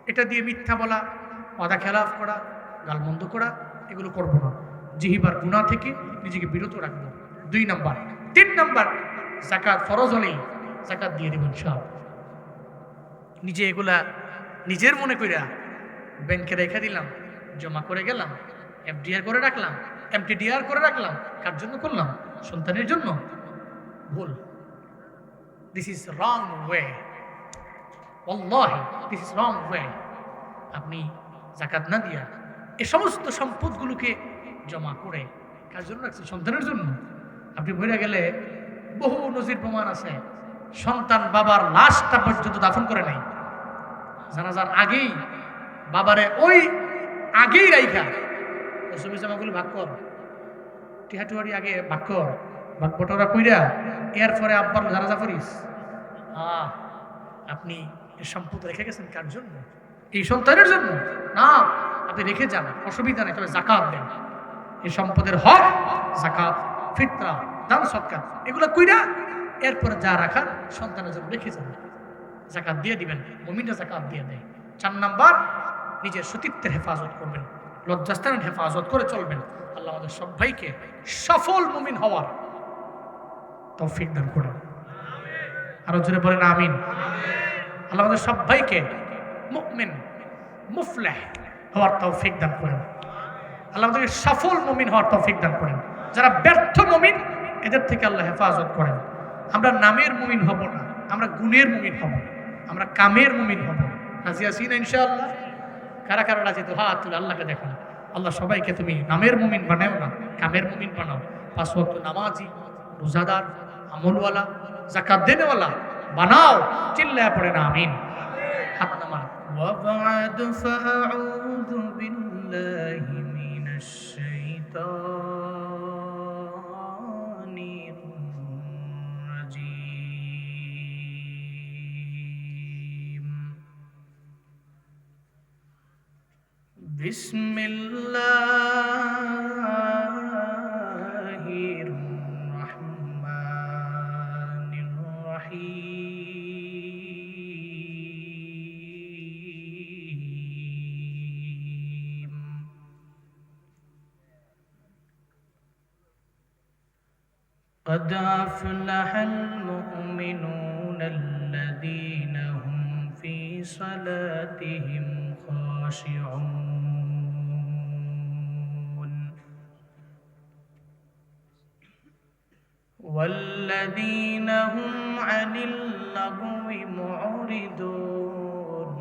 এটা দিয়ে মিথ্যা বলা, ওয়াদা খেলাফ করা, গালমন্দ করা, এগুলো করবো না। জিহ্বার গুনাহ থেকে নিজেকে বিরত রাখবো। 2 নম্বর। 3 নম্বর, যাকাত ফরজ হলেই যাকাত দিয়ে দেবেন সব। নিজে এগুলা নিজের মনে কইরা ব্যাংকে রেখে দিলাম, জমা করে গেলাম, এফডিআর করে রাখলাম, এমটিডিআর করে রাখলাম, কার জন্য করলাম? সন্তানের জন্য। ভুল। দিস ইজ রং ওয়ে, ওয়াল্লাহি দিস ইজ রং ওয়ে। আপনি যাকাত না দিয়া এই সমস্ত সম্পদগুলোকে জমা করে কার জন্য রাখছেন? সন্তানের জন্য। আপনি বইরা গেলে বহু নজির প্রমাণ আছে, সন্তান বাবার লাশটা পর্যন্ত দাফন করে নাই, জানাজার আগেই বাবারে ওই আগেই রাইখা ছবি জামাগুলো ভাগ কর, টিহাটুয়ারি আগে ভাগ কর, ভাগ বটরা কইরা এরপরে আব্বার জানাজা করিস। আপনি সম্পদ রেখে গেছেন কার জন্য? এই সন্তানের জন্য না, আপনি রেখে যান, অসুবিধা নেই, তবে যাকাত দেন। এই সম্পদের হক যাকাত, ফিতরা, দান সদকা এগুলো কইরা এরপরে যা রাখার সন্তানের জন্য রেখে যান, যাকাত দিয়ে দিবেন। মুমিনরা যাকাত দিয়ে দেয়। 4 নাম্বার, নিজের সতীত্বের হেফাজত করবেন, লজ্জাস্থানের হেফাজত করে চলবেন। আল্লাহ আমাদের সবাইকে সফল মুমিন হওয়ার তৌফিক দান করেন। আরো জোরে বলেন আমিন। আল্লাহ আমাদের সবাইকে মুমিন মুফলিহ হওয়ার তৌফিক দান করেন। আল্লাহ আমাদেরকে সফল মুমিন হওয়ার তৌফিক দান করেন। যারা ব্যর্থ মুমিন এদের থেকে আল্লাহ হেফাজত করেন। আমরা নামের মুমিন হব না, আমরা গুণের মুমিন হব, আমরা কামের মুমিন হব। রাজি আছি না ইনশাআল্লাহ? কারা কারা রাজি? তো হাত তুলে আল্লাহকে দেখুন। আল্লাহ সবাইকে তুমি নামের মুমিন বানাও না, কামের মুমিন বানাও। 5 ওয়াক্ত নামাজি, রোজাদার, আমলওয়ালা, যাকাত দেনেওয়ালা বানাও। চিল্লায়া পড়ে না আমিন। হাত নামান। وبعد فأعوذ بالله من الشيطان الرجيم. بسم الله الرحمن الرحيم. قد أفلح المؤمنون الذين هم في صلاتهم خاشعون والذين هم عن اللغو معرضون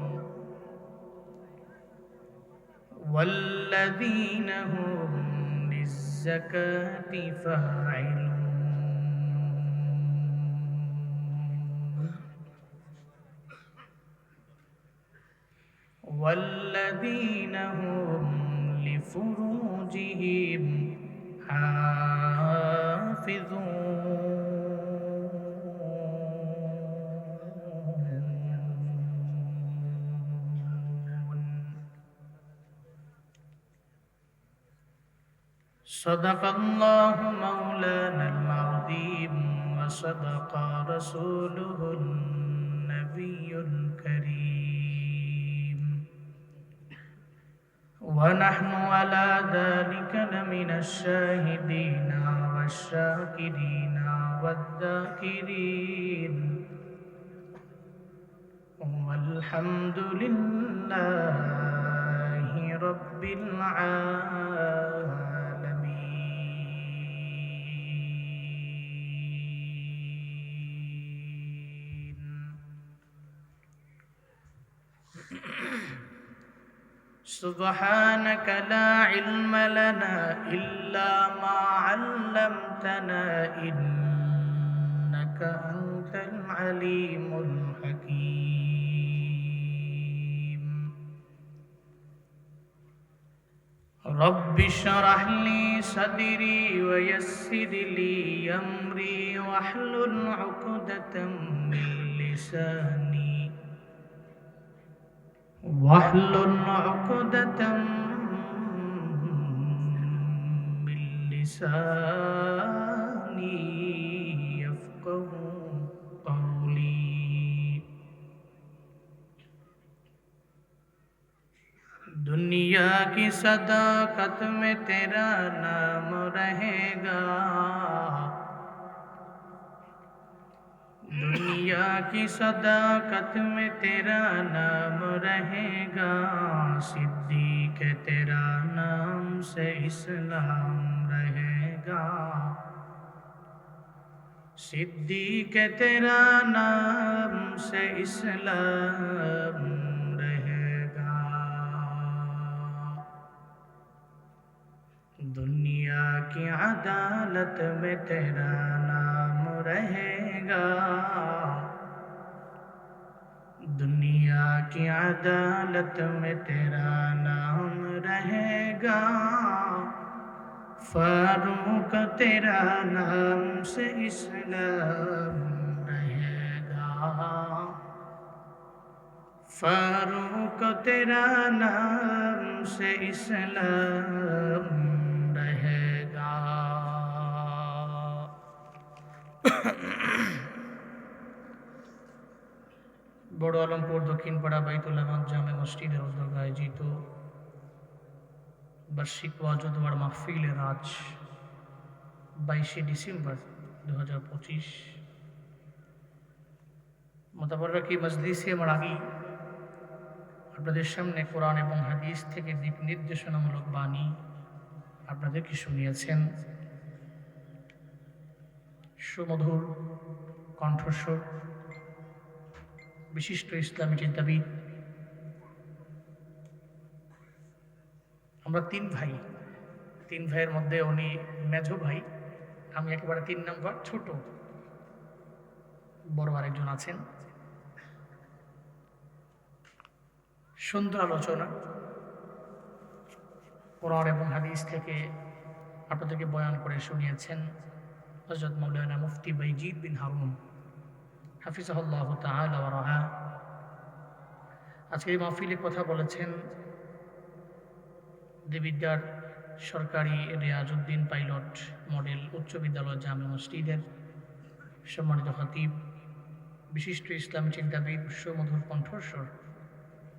والذين هم للزكاة فاعلون والذين هم لفروجهم حافظون. صدق الله مولانا العظيم وصدق رسوله النبي الكريم ونحن على ذلك لمن الشاهدين والشاكرين والذاكرين والحمد لله رب العالمين. سبحانك لا علم لنا إلا ما علمتنا إنك أنت العليم الحكيم. رب اشرح لي صدري ويسر لي أمري واحلل عقدة من لساني واحلل عقدة من لساني يفقه قولي. दुनिया की सदाकत में तेरा नाम रहेगा, दुनिया की सदाकत में तेरा नाम रहेगा, सिद्दीक तेरा नाम से इस्लाम रहेगा, सिद्दीक तेरा नाम से इस्लाम रहेगा. दुनिया की अदालत में तेरा नाम रहेगा, दुनिया की अदालत में तेरा नाम रहेगा, फारूक तेरा नाम से इस्लाम रहेगा, फारूक तेरा नाम से इस्लाम रहेगा। বড় আলমপুর দক্ষিণপাড়া বাইতুল আমাদ জামে মসজিদের উদ্যোগে আয়োজিত বার্ষিক ওয়াজুদ ওয়ার মাহফিলের আজ 22শে ডিসেম্বর 2025 মোতাবারকি মজলিসে মারাগি আপনাদের সামনে কোরআন এবং হাদিস থেকে দিক নির্দেশনামূলক বাণী আপনাদেরকে শুনিয়েছেন সুমধুর কণ্ঠস্বর বিশিষ্ট ইসলামী চিন্তাবিদ। আমরা তিন ভাইয়ের মধ্যে উনি মেজো ভাই, আমি একেবারে 3 নম্বর ছোট, বড় আরেকজন আছেন। সুন্দর আলোচনা কোরআন এবং হাদিস থেকে আপনাদেরকে বয়ান করে শুনিয়েছেন হযরত মাওলানা মুফতি বাইজিদ বিন হারুন হাফিজাহুল্লাহ তাআলা ওয়া রাআ। আজকে এই মাহফিলে কথা বলেছেন দেবিদ্যার সরকারি রিয়াজউদ্দিন পাইলট মডেল উচ্চ বিদ্যালয় জামে মসজিদের সম্মানিত খতিব, বিশিষ্ট ইসলামী চিন্তাবিদ, সুমধুর কণ্ঠস্বর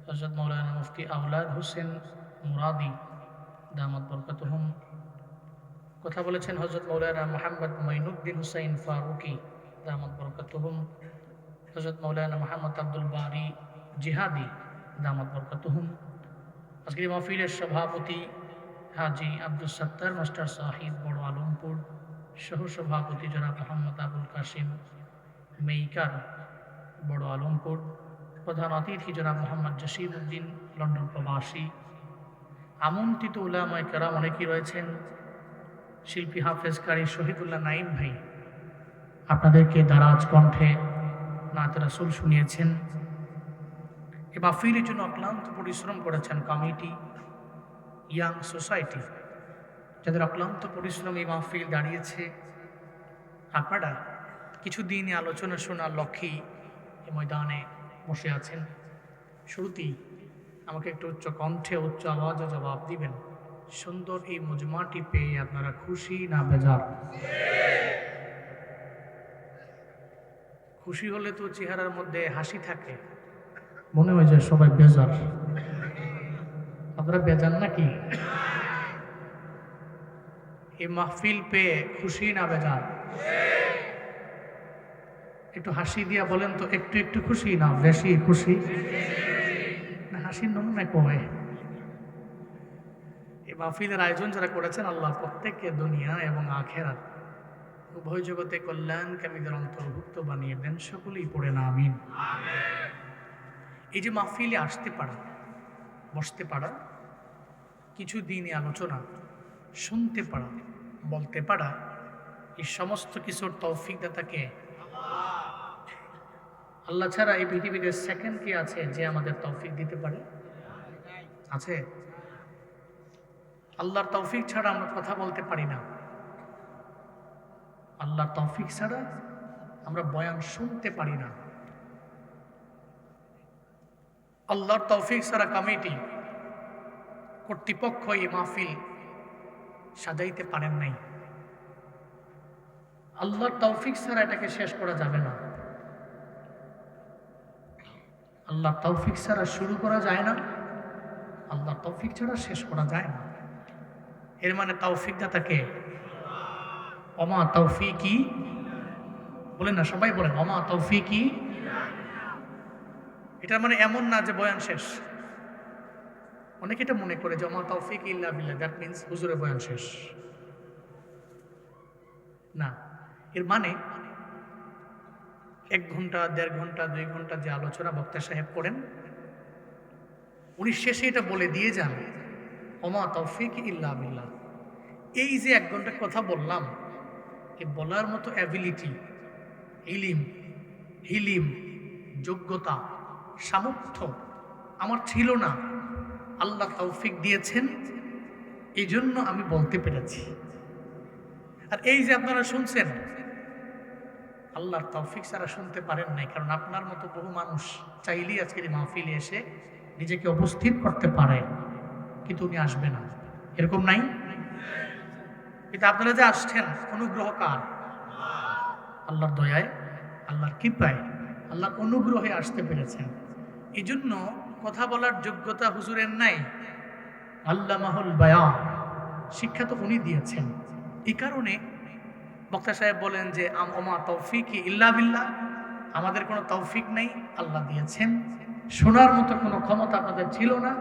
হযরত মাওলানা মুফতি আওলাদ হোসেন মুরাদি দামাত বরকাতুহুম। কথা বলেছেন হযরত মাওলানা মুহাম্মদ মাইনুদ্দিন হুসাইন ফারুকি দামাত বরকাতুহুম, হযরত মাওলানা মুহাম্মদ আব্দুল বারি জিহাদি দামাত বরকাতুহুম। আজকের মাহফিলের সভাপতি হাজি আব্দুল সত্তার মাস্টার সাহিব বড় আলমপুর, সহ সভাপতি জনাব মোহাম্মদ আবুল কাসিম মেইকার বড় আলমপুর, প্রধান অতিথি জনাব মোহাম্মদ জসিমউদ্দিন লন্ডন প্রবাসী, আমন্ত্রিত উলামায়ে কেরাম অনেকেই রয়েছেন, শিল্পী হাফেজ কারি শহীদুল্লাহ নাইম ভাই আপনাদেরকে দারাজ কণ্ঠে নাতে রাসূল শুনিয়েছেন। এই মাহফিলের জন্য অক্লান্ত পরিশ্রম করেছেন কমিটি, ইয়াং সোসাইটি, যাদের অক্লান্ত পরিশ্রম এই মাহফিল দাঁড়িয়েছে। আপনারা কিছু দিনে আলোচনা শোনার লক্ষ্যেই এই ময়দানে বসে আছেন। শুরুতেই আমাকে একটু উচ্চ কণ্ঠে উচ্চ আওয়াজে জবাব দিবেন, সুন্দর এই মজমাটি পেয়ে আপনারা খুশি না বেজার? খুশি হলে তো চেহারার মধ্যে হাসি থাকে, মনে হয় যে সবাই বেজার। আপনারা বেজার নাকি? এই মাহফিল পেয়ে খুশি না বেজার? একটু হাসি দিয়া বলেন তো, একটু একটু খুশি না বেশি খুশি? না হাসির নমুনা কমে। এই মাহফিলের আয়োজন যারা করেছেন, আল্লাহ প্রত্যেককে দুনিয়া এবং আখিরাত উভয় জগতে কল্যাণকামীদের অন্তর্ভুক্ত বানিয়ে দেন। সকলেই পড়ে না আমিন। এই যে মাহফিলে আসতে পারা, বসতে পারা, কিছু দিনে আলোচনা শুনতে পারা, বলতে পারা, এই সমস্ত কিছুর তৌফিক দাতাকে আল্লাহ ছাড়া এই পৃথিবীতে সেকেন্ড কি আছে যে আমাদের তৌফিক দিতে পারে? আছে? আল্লাহর তৌফিক ছাড়া আমরা কথা বলতে পারি না। আল্লাহর তৌফিক ছাড়া আমরা বয়ান শুনতে পারি না। আল্লাহর তৌফিক ছাড়া কমিটি কর্তৃপক্ষ এই মাহফিল সাজাইতে পারেন নাই। আল্লাহর তৌফিক ছাড়া এটাকে শেষ করা যাবে না। আল্লাহর তৌফিক ছাড়া শুরু করা যায় না, আল্লাহর তৌফিক ছাড়া শেষ করা যায় না। এর মানে তৌফিক দাতাকে ওমা তৌফিকি, বলেন না সবাই, বলেন ওমা তৌফিকি। এটার মানে এমন না যে বয়ান শেষ। অনেকে এটা মনে করে যে ওমা তৌফিক ইল্লা বিল্লাহ, দ্যাট মিন্স হুজুরের বয়ান শেষ। না, এর মানে 1 ঘন্টা 1.5 ঘন্টা 2 ঘন্টা যে আলোচনা বক্তা সাহেব করেন, উনি শেষে এটা বলে দিয়ে যান ওমা তৌফিক ইল্লা বিল্লাহ। এই যে 1 ঘন্টা কথা বললাম, এই বলার মতো অ্যাবিলিটি ইলিম, হিলিম, যোগ্যতা, সামর্থ্য আমার ছিল না, আল্লাহ তৌফিক দিয়েছেন, এই জন্য আমি বলতে পেরেছি। আর এই যে আপনারা শুনছেন, আল্লাহর তৌফিক ছাড়া শুনতে পারেন নাই, কারণ আপনার মতো বহু মানুষ চাইলেই আজকের এই মাহফিলে এসে নিজেকে উপস্থিত করতে পারে, কিন্তু উনি আসবে না, এরকম নাই? কিন্তু আপনারা যে আসছেন, অনুগ্রহ কার? আল্লাহর দয়ায়, আল্লাহর কৃপায়, আল্লাহর অনুগ্রহে আসতে পেরেছেন। এই জন্য কথা বলার যোগ্যতা হুজুরের নাই, আল্লামাহুল বায়ান, শিক্ষা তো উনি দিয়েছেন। এই কারণে বক্তা সাহেব বলেন যে আমা তৌফিকি ইল্লা বিল্লাহ, আমাদের কোনো তৌফিক নেই, আল্লাহ দিয়েছেন। শোনার মতো কোনো ক্ষমতা আপনাদের ছিল না,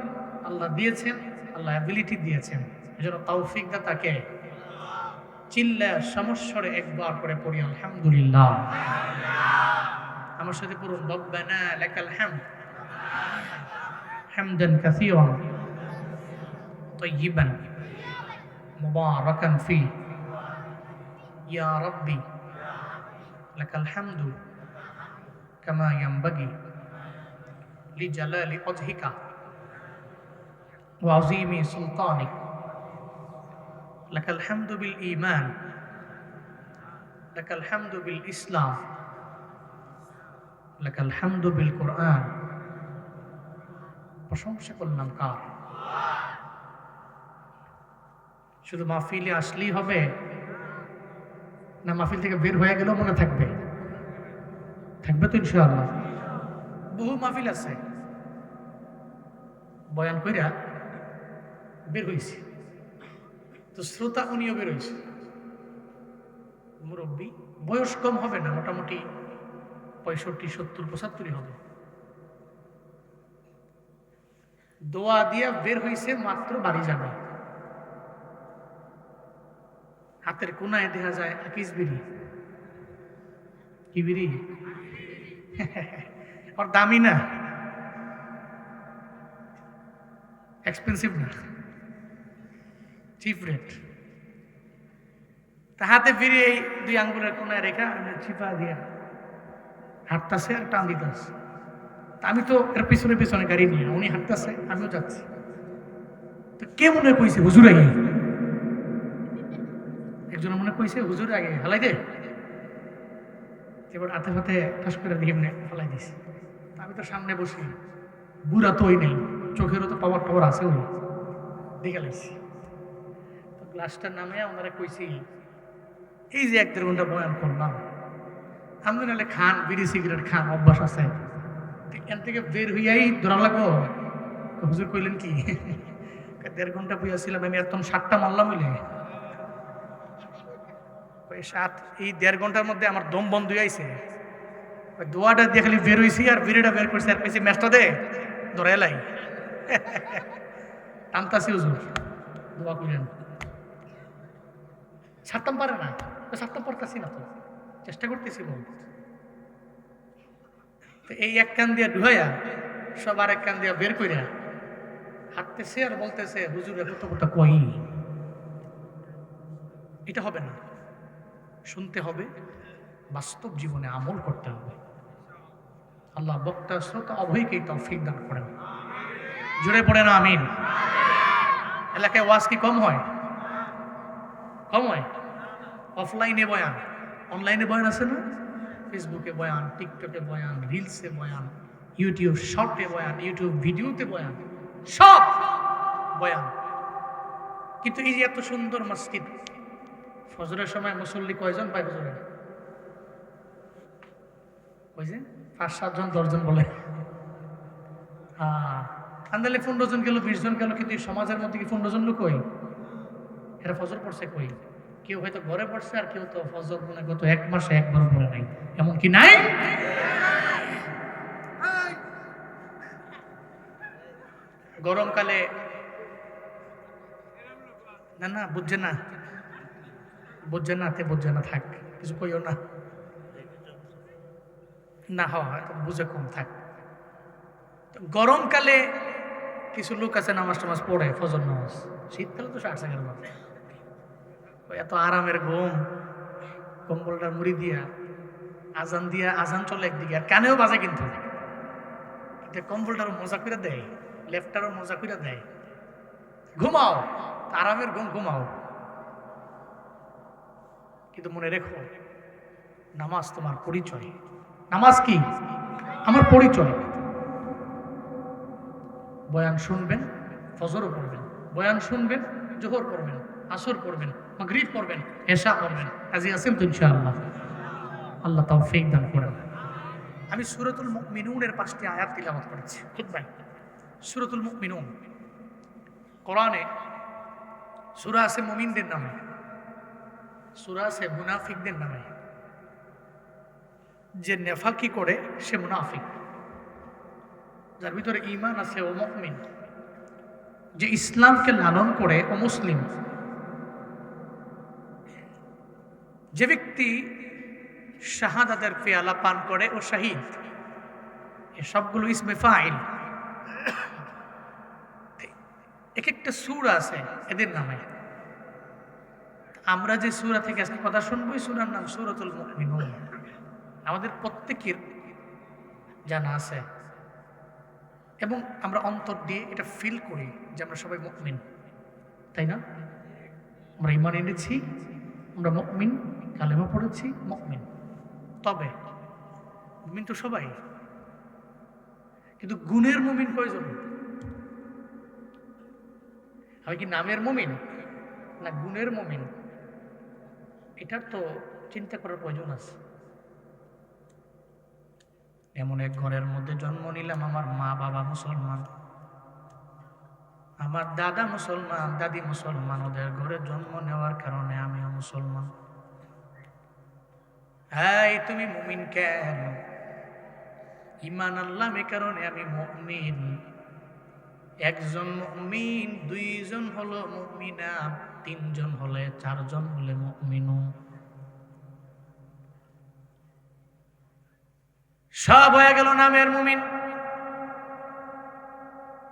আল্লাহ দিয়েছেন, আল্লাহ অ্যাবিলিটি দিয়েছেন। এজন্য তৌফিক দাতাকে চিল্লা সমস্বরে একবার করে পড়ি আলহামদুলিল্লাহ। আমার সাথে পড়ুন, রব্বানা লাকাল হামদ হামদান কাসীরান তাইয়িবান মুবারাকান ফি ইয়া রাব্বি লাকাল হামদু কামা ইয়ানবাগি লিজালালি ওয়াজহিকা ওয়া আযীমি সুলতানিক লাকাল হামদু বিল ঈমান লাকাল হামদু বিল ইসলাম লাকাল হামদু বিল কুরআন। প্রশংসা করলাম কার? শুধু মাহফিলে আসলেই হবে না, মাহফিল থেকে বের হয়ে গেলেও মনে থাকবে? থাকবে তো ইনশাআল্লাহ। বহু মাহফিল আছে, বয়ান কইরা বের হয়েছে, তো শ্রোতা উনিও বের হয়েছে, মুরব্বী, বয়স কম হবে না, মোটামুটি 65, 70, 75 হবে। দোয়া দিয়া বের হয়েছে, মাত্র বাড়ি যাবে, হাতের কোনায় দেখা যায় আকিস বিড়ি। কি বিড়ি? আর দামি না, এক্সপেন্সিভ না, চিপ রেট। তা হাতে ফিরে এই 2 আঙ্গুলের কোনায় রেখা চিপা দিয়া হাঁটতেছে আর টান দিতেছে। আমি তো এর পিছনে পিছনে গাড়ি নিয়ে, উনি হাঁটতেছে, আমিও যাচ্ছি। তো কে মনে কইছে হুজুর আগে? একজন মনে কইছে হুজুর আগে ফেলাই দে, এবার হাতে হাতে ঠাস করে দিয়ে ফেলাই দিছি। আমি তো সামনে বসি, বুড়া তো ওই নেই, চোখেরও তো পাওয়ার টাওয়ার আছে, ওই দেখে লাইছি। তো গ্লাসটার নামে ওনারা কইছি, এই যে 1-1.5 ঘন্টা বয়ান করলাম, আমি নাহলে খান, বিড়ি সিগারেট খান, অভ্যাস আছে, এখান থেকে বের হইয়াই ধরা লাগবো। হুজুর কইলেন কি 1.5 ঘন্টা বইয়াছিলাম, আমি এত 7টা মারলাম হইলে 7, এই 1.5 ঘন্টার মধ্যে আমার দম বন্ধ হয়ে আইছে। দোয়াটা দিয়ে খালি বের হয়েছি আর বিড়িটা বের করছি, আর পেয়েছি ম্যাচটা দে ধরে এলাই টানতাছি। হুজুর দোয়া করেন, ছাড়তাম পারে না, ছাড়তাম পারতাছি না, তো চেষ্টা করতেছি বলতে। তো এই এক কান দিয়া ঢুকাইয়া সব আর এক কান দিয়া বের কইরা হাঁটতেছে আর বলতেছে হুজুর এত কথা কই। এটা হবে না, শুনতে হবে, বাস্তব জীবনে আমল করতে হবে। আল্লাহ বক্তা শ্রোতা উভয়কেই তৌফিক দান করেন, জোরে পড়েন আমিন। এলাকায় ওয়াজ কি কম হয়? কম হয়। অফলাইনে বয়ান, অনলাইনে বয়ান আছে না, ফেসবুকে বয়ান, টিকটকে বয়ান, রিলসে বয়ান, ইউটিউব শর্টে বয়ান, ইউটিউব ভিডিওতে বয়ান, সব বয়ান। কিন্তু এই যে এত সুন্দর মসজিদ, ফজরের সময় মুসল্লি কয়জন পায় ফজরে? ওই যে 5-7 জন 10 জন বলে, আন্দালে 15 জন গেল, 20 জন গেল, কিন্তু এই সমাজের মধ্যে কি 15 জন লোক কই? এরা ফজর পড়ছে কই? কেউ হয়তো ঘরে পড়ছে, আর কেউ তো ফজর মনে গত 1 মাসে একবারও পড়ে নাই, এমন কি নাই? গরমকালে না না বুঝছে না, বুঝছে না, তে বুঝছে না, থাক, কিছু কইও না, না হয় বুঝে কম, থাক। গরমকালে কিছু লোক আছে নামাজ টামাজ পড়ে, ফজর নামাজ। শীতকালে তো 60 টাকার মতো এত আরামের ঘুম, কম্বলটা মুড়ি দিয়া আজান দিয়া আজান চলে একদিকে আর কানেও বাজে, কিন্তু কম্বলটারও মজা করে দেয়, লেফটারও মজা করে দেয়। ঘুমাও, আরামের ঘুম ঘুমাও, কিন্তু মনে রেখো নামাজ তোমার পরিচয়। নামাজ কি? আমার পরিচয়। বয়ান শুনবেন, ফজরও পড়বেন, বয়ান শুনবেন, জোহর পড়বেন, আসর পড়বেন, মাগরিব পড়বেন, এশা পড়বেন। কাজী আছেন তো ইনশাআল্লাহ? আল্লাহ তৌফিক দান করেন। আমি সূরাতুল মুমিনুনের 5টি আয়াত তিলাওয়াত করেছি খুতবায়। সূরাতুল মুমিনুন, কোরআনে সূরা আছে মুমিনদের নামে, সূরা আছে মুনাফিকদের নামে। যে নেফাকি করে সে মুনাফিক, যার ভিতরে ঈমান আছে ও মুমিন। যে ইসলামকে লালন করে ও মুসলিম। যে ব্যক্তি শাহাদাতের পেয়ালা পান করে ও শাহিদ। এ সবগুলো ইসমে ফাইল। এক একটা সূরা আছে এদের নামে। আমরা যে সূরা থেকে আজকে কথা শুনবো, এই সূরার নাম সূরাতুল মুমিনুন। আমাদের প্রত্যেকের জানা আছে এবং আমরা অন্তর দিয়ে এটা ফিল করি যে আমরা সবাই মুমিন, তাই না? আমরা ঈমান এনেছি, আমরা মুমিন, কালেমা পড়েছি, মুমিন। তবে মুমিন তো সবাই, কিন্তু গুণের মুমিন কয়জন? আমি কি নামের মুমিন না গুণের মুমিন? এটার তো চিন্তা করার প্রয়োজন আছে। এমন এক ঘরের মধ্যে জন্ম নিলাম, আমার মা বাবা মুসলমান, আমার দাদা মুসলমান, দাদি মুসলমান। ওদের ঘরে জন্ম নেওয়ার কারণে আমিও মুসলমান। হ্যাঁ, তুমি মুমিন কেন? ঈমান আনলাম এ কারণে আমি মুমিন। একজন মুমিন, দুইজন হলো মুমিনা, তিনজন হলে, চারজন হলে মুমিনু। সব হয়ে গেল নামের মুমিন।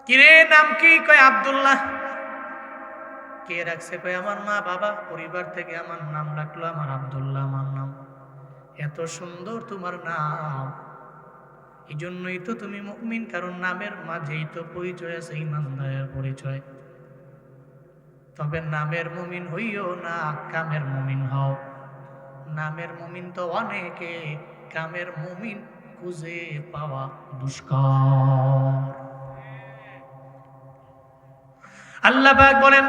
কিরে নাম কি? কয় আব্দুল্লাহ। কে রাখছে? কয় আমার মা বাবা, পরিবার থেকে আমার নাম রাখলো, আমার আব্দুল্লাহ আমার নাম। এত সুন্দর তোমার নাম, এই জন্যই তো তুমি মুমিন, কারণ নামের মাঝেই তো পরিচয় আছে, ঈমানদারের পরিচয়। তবে নামের মুমিন হইও না, কামের মুমিন হও। নামের মুমিন তো অনেকে, কামের মুমিন খুঁজে পাওয়া দুষ্কর। আল্লাহ পাক বলেন,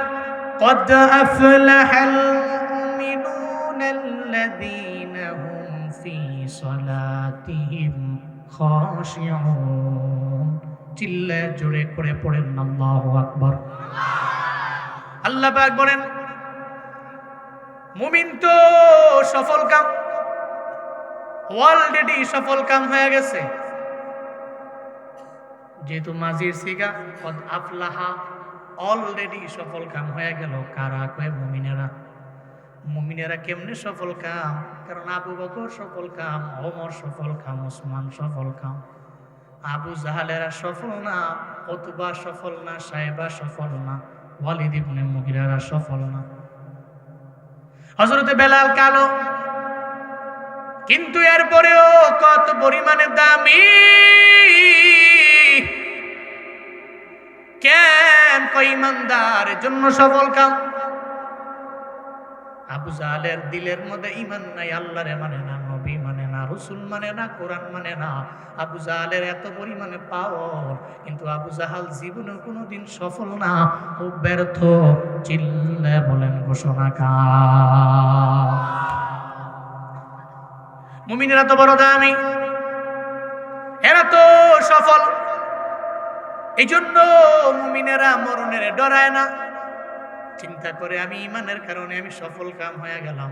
قد أفلح المؤمنون الذين هم في صلاتهم خاشعون। চিল্লা জোরে করে পড়েন আল্লাহু আকবার। আল্লাহ পাক বলেন, মুমিন তো সফল কাম, অলরেডি সফল কাম হয়ে গেছে। যেহেতু মাজির সিগা, কদ আফলাহা, অলরেডি সফল কাম হয়ে গেল। কারা? কয় মুমিনেরা। মুমিনেরা কেমনে সফল কাম? কারণ আবু বকর সফল কাম, ওমর সফল কাম, ওসমান সফল কাম। আবু জাহালেরা সফল না, উতবা সফল না, সাইবা সফল না, ওয়ালিদ ইবনে মুগিরারা সফল না। হযরতে বেলাল কালো, কিন্তু এরপরেও কত পরিমাণে দামি। কেন? কয় ঈমানদারের জন্য সফল কাম। আবু জাহেলের দিলের মধ্যে ঈমান নাই, আল্লাহরে মানে না, নবী মানে না, রাসূল মানে না, কোরআন মানে না। আবু জাহেলের এত পরিমাণে পাওয়ার, কিন্তু আবু জাহাল জীবনে কোনোদিন সফল না, ও ব্যর্থ। চিল্লে বলেন ঘোষণাকার। মুমিনেরা তো বড় দামি, এরা তো সফল। এই জন্য মুমিনেরা মরণের ডরায় না, চিন্তা করে আমি ঈমানের কারণে আমি সফল কাম হয়ে গেলাম।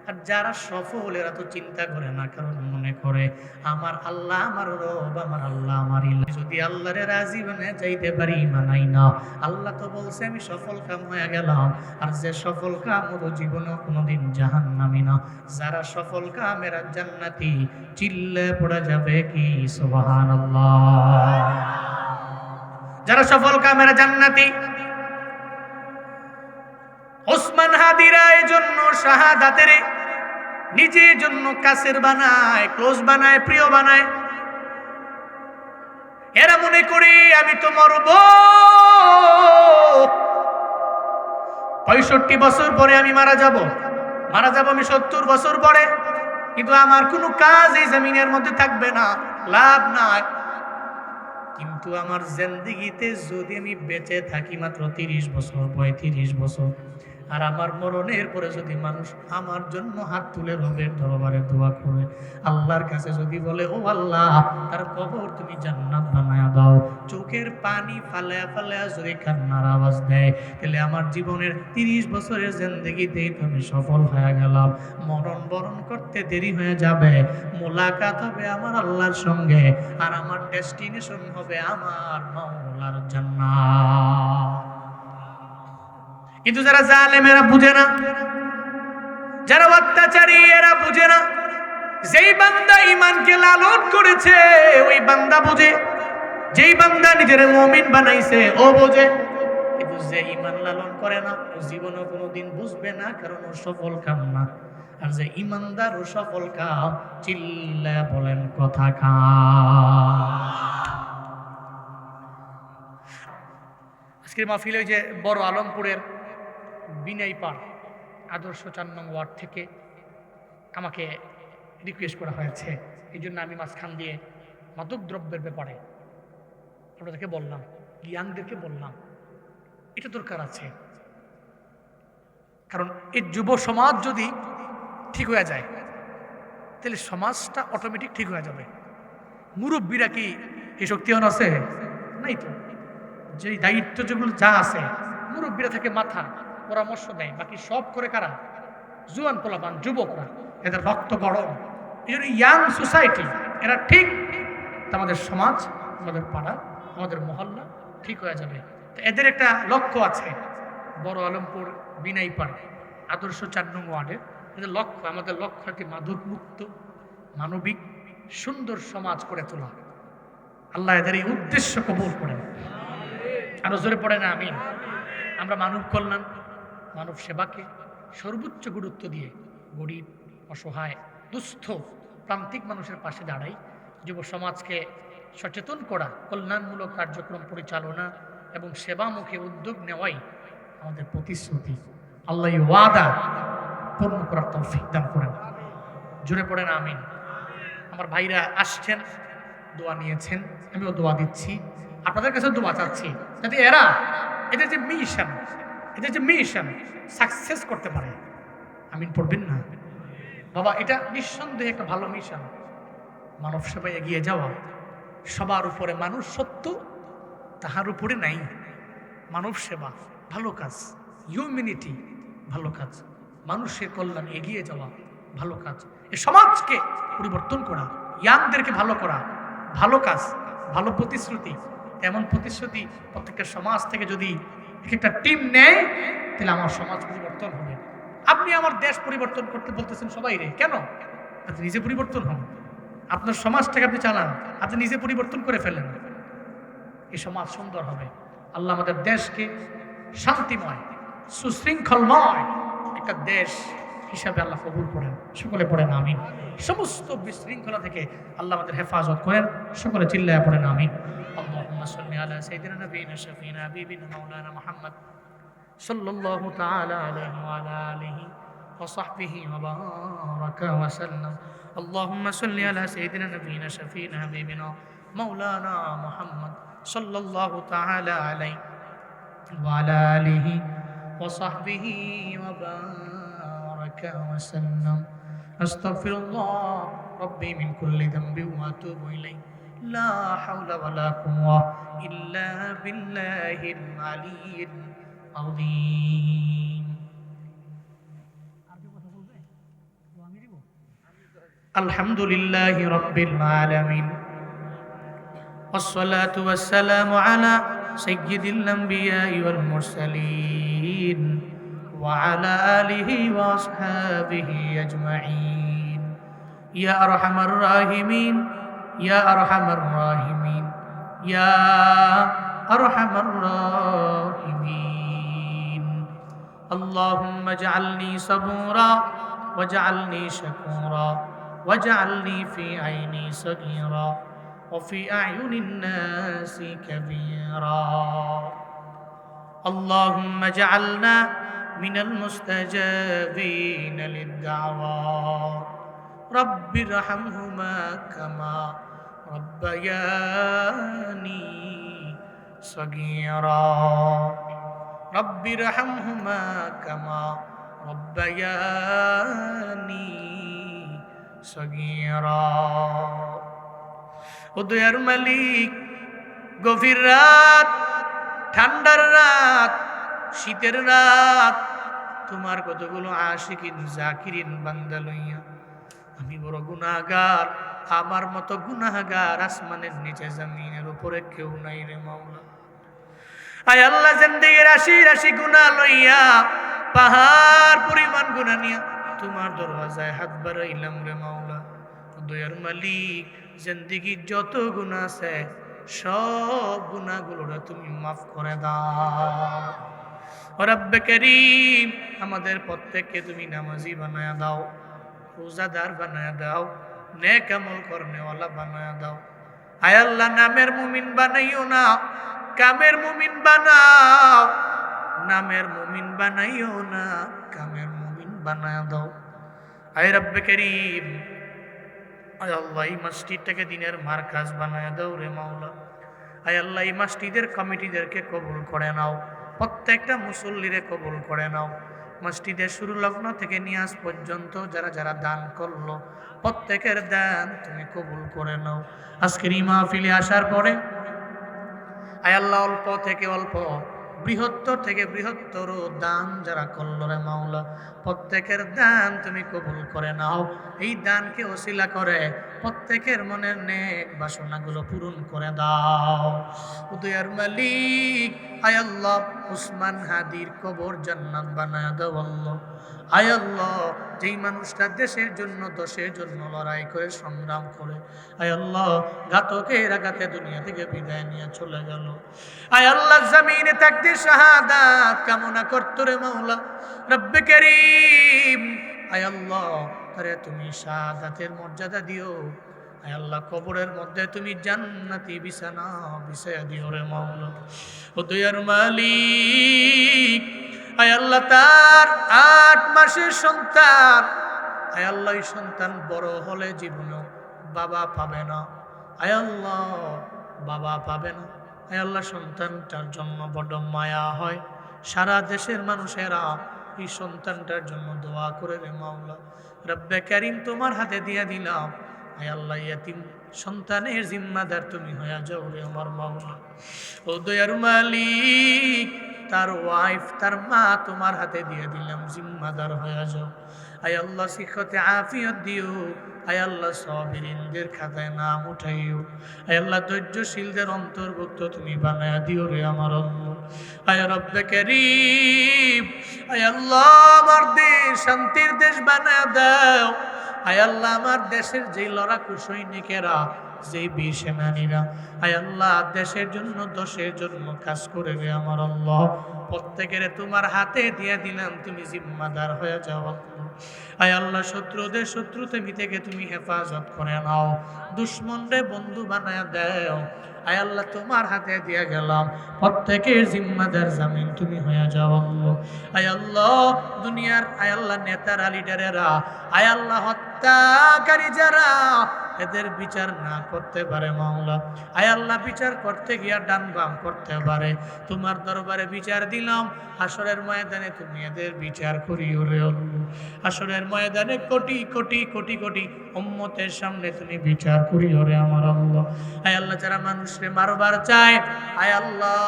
আর যারা সফল এরা তো চিন্তা করে না, কারণ মনে করে আমার আল্লাহ আমার রব, আমার আল্লাহ আমার ইলাহ। যদি আল্লাহরে রাজি বানায় যাইতে পারি, মানাই না। আল্লাহ তো বলছে আমি সফল কাম হয়ে গেলাম। আর যে সফল কাম ওর জীবনে কোনোদিন জাহান্নামী না। যারা সফল কাম এরা জান্নাতি। চিল্লে পড়া যাবে কি সুবহানাল্লাহ। যারা সফল কাম এরা জান্নাতি। ওসমান হাদিরা এই জন্য শাহাদাতের নিজের জন্য কাছের বানায়, ক্লোজ বানায়, প্রিয় বানায়। এরা মনে করে আমি তো মরব, 65 বছর পরে আমি মারা যাব আমি 70 বছর পরে, কিন্তু আমার কোনো কাজ এই জমিনের মধ্যে থাকবে না, লাভ নাই। কিন্তু আমার জিন্দেগিতে যদি আমি বেঁচে থাকি মাত্র 30 বছর, 35 বছর, আর আমার মরণের পরে যদি মানুষ আমার জন্য হাত তুলে রবের দরবারে দোয়া করে, আল্লাহর কাছে যদি বলে, ও আল্লাহ তার কবর তুমি জান্নাত বানায়া দাও, চোখের পানি ফালায়া ফালায়া যদি কান্নার আওয়াজ দেয়, তাহলে আমার জীবনের 30 বছরের জিন্দেগিতেই তো আমি সফল হয়ে গেলাম। মরণ বরণ করতে দেরি হয়ে যাবে, মোলাকাত হবে আমার আল্লাহর সঙ্গে, আর আমার ডেস্টিনেশন হবে আমার মাওলার জান্নাত। কিন্তু যারা জালেম এরা বুঝে না, যারা অত্যাচারী এরা বুঝে না। যেই বান্দা ঈমানকে লালন করেছে ওই বান্দা বুঝে, যেই বান্দা নিজের মুমিন বানাইছে ও বোঝে। কিন্তু যে ঈমান লালন করে না ও জীবনে কোনোদিন বুঝবে না, কারণ ও সফল কাম না। আর যে ঈমানদার ও সফল কাম, চিল্লা বলেন কথা কাম। আজকের মাহফিলে ওই যে বড় আলমপুরের বিনাইপাড় আদর্শ 4 নং ওয়ার্ড থেকে আমাকে রিকোয়েস্ট করা হয়েছে, এই জন্য আমি মাঝখান দিয়ে মাদক দ্রব্যের ব্যাপারে আপনাদেরকে বললাম, ইয়াংদেরকে বললাম এটা দরকার আছে। কারণ এই যুব সমাজ যদি ঠিক হয়ে যায় তাহলে সমাজটা অটোমেটিক ঠিক হয়ে যাবে। মুরব্বীরা কি এই শক্তিহীন আছে? নাই তো। যে দায়িত্ব যেগুলো যা আছে মুরব্বীরা থেকে মাথা পরামর্শ দেয়, বাকি সব করে কারা? জুয়ান পোলাপান, যুবকরা, এদের রক্ত গরম। এই জন্য ইয়াং সোসাইটি এরা ঠিক, আমাদের সমাজ, আমাদের পাড়া, আমাদের মহল্লা ঠিক হয়ে যাবে। তো এদের একটা লক্ষ্য আছে, বড় আলমপুর বিনাইপাড় আদর্শ 4 নং ওয়ার্ডের এদের লক্ষ্য, আমাদের লক্ষ্য একটি মাদক মুক্ত, মানবিক, সুন্দর সমাজ করে তোলা। আল্লাহ এদের এই উদ্দেশ্য কবুল করেন। আরো জোরে পড়ে না আমিন। আমরা মানব কল্যাণ, মানব সেবাকে সর্বোচ্চ গুরুত্ব দিয়ে গরিব, অসহায়, দুস্থ, প্রান্তিক মানুষের পাশে দাঁড়াই। যুব সমাজকে সচেতন করা, কল্যাণমূলক কার্যক্রম পরিচালনা এবং সেবামুখী উদ্যোগ নেওয়াই আমাদের প্রতিশ্রুতি। আল্লাহ ওয়াদা পূর্ণ করার তৌফিক দান করেন। জোরে পড়েন আমিন। আমার ভাইরা আসছেন, দোয়া নিয়েছেন, আমিও দোয়া দিচ্ছি, আপনাদের কাছে দোয়া চাচ্ছি যাতে এরা এদের যে মিশন সাকসেস করতে পারে। আমিন পড়বেন না বাবা? এটা নিঃসন্দেহে একটা ভালো মিশন, মানব সেবায় এগিয়ে যাওয়া। সবার উপরে মানুষ সত্য, তাহার উপরে নাই। মানব সেবা ভালো কাজ, হিউম্যানিটি ভালো কাজ, মানুষের কল্যাণে এগিয়ে যাওয়া ভালো কাজ, এই সমাজকে পরিবর্তন করা, ইয়াংদেরকে ভালো করা ভালো কাজ, ভালো প্রতিশ্রুতি। এমন প্রতিশ্রুতি প্রত্যেকটা সমাজ থেকে যদি একটা টিম নেয় তাহলে আমার সমাজ পরিবর্তন হবে। আপনি আমার দেশ পরিবর্তন করতে বলতেছেন সবাই রে, কেন? আপনি নিজে পরিবর্তন হন, আপনার সমাজটাকে আপনি চালান, আপনি নিজে পরিবর্তন করে ফেলেন, এই সমাজ সুন্দর হবে। আল্লাহ আমাদের দেশকে শান্তিময়, সুশৃঙ্খলময় একটা দেশ হিসাবে আল্লাহ কবুল করেন। সকলে পড়েন আমিন। সমস্ত বিশৃঙ্খলা থেকে আল্লাহ আমাদের হেফাজত করেন। সকলে চিল্লায়া পড়েন আমিন। আল্লাহুম্মা সাল্লি আলা সাইয়্যিদিনা নাবিয়িনা শাফিনা হাবিবিনা মাওলানা মুহাম্মদ সাল্লাল্লাহু তাআলা আলাইহি ওয়া আলা আলিহি ওয়া সাহবিহি ওয়া বারাকা ওয়া সাল্লাম। আল্লাহুম্মা সাল্লি আলা সাইয়্যিদিনা নাবিয়িনা শাফিনা হাবিবিনা মাওলানা মুহাম্মদ সাল্লাল্লাহু তাআলা আলাইহি ওয়া আলা আলিহি ওয়া সাহবিহি ওয়া বারাকা ওয়া সাল্লাম। আস্তাগফিরুল্লাহ রাব্বি মিন কুল্লি যামবি ওয়া আতুবু ইলাইহি। লা হাওলা ওয়া লা কুওয়া ইল্লা বিল্লাহিল আলিয়্যিল আযীম। আলহামদুলিল্লাহি রাব্বিল আলামিন ওয়াসসালাতু ওয়াসসালামু আলা সাইয়্যিদিল আমবিয়াই ওয়াল মুরসালিন ওয়া আলা আলিহি ওয়া আসহাবিহি আজমাইন। ইয়া আরহামার রাহিমিন, ইয়া আরহামার রাহিমিন, ইয়া আরহামার রাহিমিন। আল্লাহুম্মা ইজআলনি সাবুরা واجعلني شكورا واجعلني في عيني صغيرا وفي أعين الناس كبيرا اللهم اجعلنا من المستجابين للدعوات رب ارحمهما كما ربياني صغيرا رب ارحمهما كما ربياني صغيرا ও দয়ার মালিক, গভীর রাত, ঠান্ডার রাত, শীতের রাত, তোমার কতগুলো আশিকিন জাকিরিন বান্দা লইয়া আমি বড় গুনাহগার, আমার মতো গুনাহগার আসমানের নিচে জমিনের উপরে কেউ নাই রে মাওলা। আয় আল্লাহ, জিন্দেগির রাশি রাশি গুনাহ লইয়া, পাহাড় পরিমাণ গুনাহ নিয়া তোমার দরওয়াজায় হাত বাড়াইলাম রে মাওলা। দয়ার মালিক, জিন্দেগির যত গুনাহ আছে সব গুনাহগুলোরা তুমি মাফ করে দাও। রব্বে করিম, আমাদের প্রত্যেককে তুমি নামাজি বানায়া দাও, রোজাদার বানায়া দাও, নেক আমল করনেওয়ালা বানায়া দাও। আয় আল্লাহ, নামের মুমিন বানাইও না, কামের মুমিন বানাও। নামের মুমিন বানাইও না, কামের মুমিন বানায়া দাও। আয় রব্বে করিম, আয় আল্লাহ, এই মসজিদটাকে দিনের মারকাজ বানায়া দাও রে মাওলা। আয় আল্লাহ, এই মসজিদের কমিটিদেরকে কবুল করে নাও, প্রত্যেকটা মুসল্লিরে কবুল করে নাও। মসজিদের শুরু লগ্ন থেকে নিয়াজ পর্যন্ত যারা যারা দান করলো, প্রত্যেকের দান তুমি কবুল করে নাও। আজকের এই মাহফিলে আসার পরে আয় আল্লাহ, অল্প থেকে অল্প, বৃহত্তর থেকে বৃহত্তর দান যারা করলো রে মাওলা, প্রত্যেকের দান তুমি কবুল করে নাও। এই দানকে ওসিলা করে প্রত্যেকের মনের নেক বাসনাগুলো পূরণ করে দাও। উদয়ার মালিক, আয় আল্লাহ, উসমান হাদির কবর জান্নাত বানায় দাও আল্লাহ। আয় আল্লাহ, যেই মানুষটা দেশের জন্য দশের জন্য লড়াই করে সংগ্রাম করে, আয় আল্লাহ, ঘাতকের আঘাতে দুনিয়া থেকে বিদায় নিয়ে চলে গেল। আয় আল্লাহ, জমিনে থাকতে শাহাদাত কামনা করতো রে মাওলা। রব্বে করিম, আয় আল্লাহ, তারে তুমি শাহাদাতের মর্যাদা দিও। আয় আল্লাহ, কবরের মধ্যে তুমি জান্নাতি বিছানা বিছায়া দিও রে মাওলা। ও দয়ার মালিক, আয় আল্লাহ, তার 8 মাসের সন্তান, আয় আল্লাহ, এই সন্তান বড় হলে জীবনে বাবা পাবে না। আয় আল্লাহ, বাবা পাবে না। আয় আল্লাহ, সন্তানটার জন্য বড় মায়া হয়। সারা দেশের মানুষেরা এই সন্তানটার জন্য দোয়া করে রে মাওলা। রব্বে কারীম, তোমার হাতে দিয়ে দিলাম। আয় আল্লাহ, ইয়াতিম সন্তানের জিম্মাদার তুমি হয়ে যাও রে আমার মাওলা। ও দয়ার মালিক, তার ওয়াইফ, তার মা তোমার হাতে দিয়ে দিলাম, জিম্মাদার হয়ে যাও। আয় আল্লাহ, শিক্ষতে আফিয়ত দিও। আয় আল্লাহ, সাবিরিনদের খাতায় নাম উঠাইও। আয় আল্লাহ, ধৈর্যশীলদের অন্তর্ভুক্ত তুমি বানায়া দিও রে আমার আল্লাহ। আয় রব্বে কারীম, আয় আল্লাহ, আমার দেশ শান্তির দেশ বানায়া দাও। আয় আল্লাহ, আমার দেশের যেই লড়াকু সৈনিকেরা, যেই বীর সেনানীরা, আয় আল্লাহ, দেশের জন্য দশের জন্য কাজ করে রে আমার আল্লাহ, প্রত্যেকের তোমার হাতে দিয়ে দিলাম, তুমি জিম্মাদার হয়ে যাও আল্লাহ। আয় আল্লাহ, শত্রুদের শত্রুতামি থেকে তুমি হেফাজত করে নাও, দুশ্মনরে বন্ধু বানায়া দাও। আয় আল্লাহ, তোমার হাতে দিয়ে গেলাম, প্রত্যেকের জিম্মাদার জামিন তুমি হয়ে যাও আল্লাহ। আয় আল্লাহ, দুনিয়ার আয় আল্লাহ নেতারা, লিডারেরা, আয় আল্লাহ, হত্যাকারী যারা, এদের বিচার না করতে পারে মাওলা। আয় আল্লাহ, বিচার করতে গিয়া ডান বাম করতে পারে, তোমার দরবারে বিচার দিলাম। হাসরের ময়দানে তুমি এদের বিচার করিও রে আল্লাহ। হাসরের ময়দানে কোটি কোটি কোটি কোটি উম্মতের সামনে তুমি বিচার করিও রে আমার আল্লাহ। আয় আল্লাহ, যারা মানুষকে মারবার চায়, আয় আল্লাহ,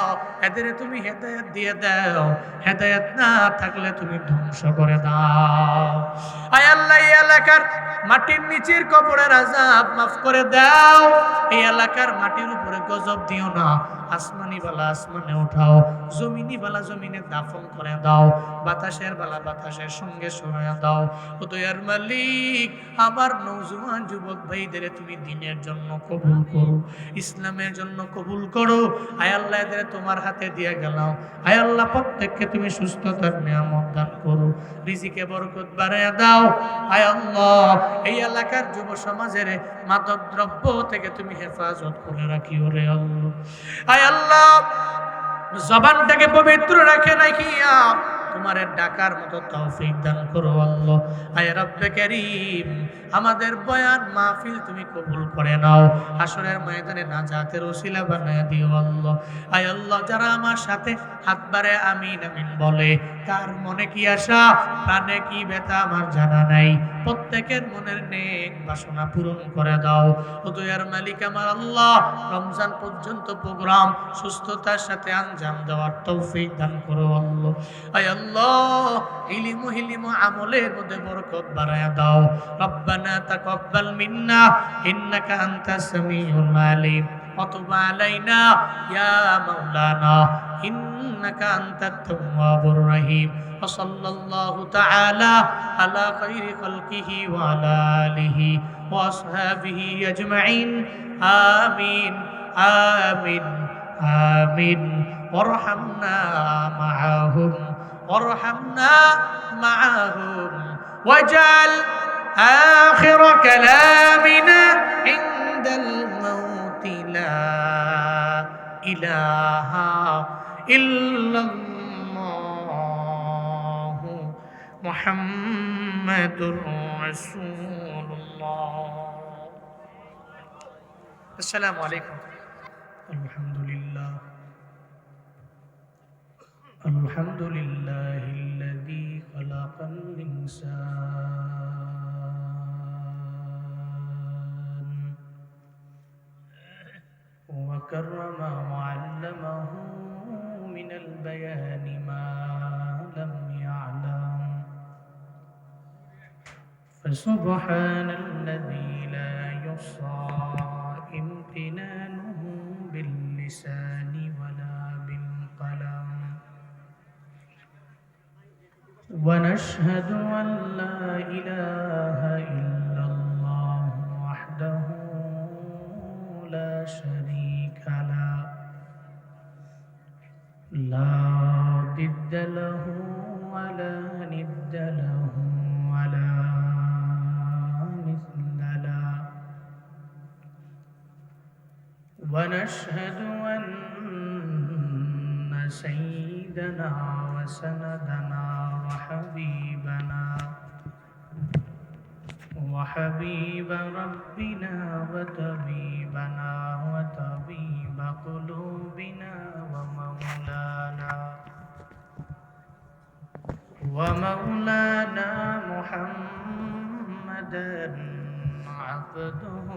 এদের তুমি হেদায়েত দিয়ে দাও। হেদায়েত না থাকলে তুমি ধ্বংস করে দাও। আয় আল্লাহ, এই এলাকার মাটির নিচের কবরের আযাব মাফ করে দাও। এই এলাকার মাটির উপরে গজব দিও না, আসমানি বালা আসমানে উঠাও, জমিনি বালা জমিনে দাফন করে দাও, বাতাসের বালা বাতাসের সঙ্গে সরায়া দাও। ও দয়ার মালিক, আমার নওজোয়ান যুবক ভাইদের তুমি দিনের জন্য কবুল করো। ইসলামের জন্য কবুল করো। আয় আল্লাহ এদের তোমার হাতে দিয়ে গেলাম। আয় আল্লাহ প্রত্যেককে তুমি সুস্থতার নিয়ামত দান করো, রিজিকে বরকত বাড়ায়া দাও। আয় আল্লাহ এই এলাকার যুব সমাজের মাদক দ্রব্য থেকে তুমি হেফাজত করে রাখিও রে আল্লাহ। আয় আল্লাহ জবানটাকে পবিত্র রাখে রাখিয়া তোমার ডাকার মতো তৌফিক দান করো আল্লাহ। আয় রব্বে কারীম আমাদের বয়ান মাহফিল তুমি কবুল করে নাও, হাসরের ময়দানে নাজাতের ওসিলা বানায় দিও আল্লাহ। আয় আল্লাহ যারা আমার সাথে হাত বাড়ে আমিন আমিন বলে, কার মনে কি আশা প্রাণে কি ব্যথা আমার জানা নাই, প্রত্যেকের মনের নেক বাসনা পূরণ করে দাও। ও দয়ার মালিক আমার আল্লাহ রমজান পর্যন্ত প্রোগ্রাম সুস্থতার সাথে আঞ্জাম দেওয়ার তৌফিক দান করো আল্লাহ। আয় আল্লাহ ইলিম আমলের মধ্যে বরকত বাড়ায়া দাও। রব্বানা তাকাব্বাল মিন্না ইন্নাকা আনতাস সামিউল আলিম ওয়া তুব আলাইনা ইয়া মাওলানা ইন্নাকা আনতাত তাওয়াবুর রহিম। ওয়া সাল্লাল্লাহু তাআলা আলা খায়রি খালকিহি ওয়া আলা আলিহি ওয়া আসহাবিহি আজমাইন। আমিন আমিন আমিন। ওয়ারহামনা মাআহুম وارحمنا معهم واجعل آخر كلامنا عند الموت لا إله إلا الله محمد رسول الله. السلام عليكم. الحمد لله الحمد لله الذي خلق الإنسان وكرم وعلمه من البيان ما لم يعلم فسبحان الذي لا يحصى امتنانه باللسان ولا بالقلم. ونشهد أن لا إله إلا الله وحده لا شريك له لا ضد له ولا ند له ولا مثل له. ونشهد أن سيدنا وسندنا وحبيب ربنا وطبيبنا وطبيب قلوبنا ومولانا محمدا عبده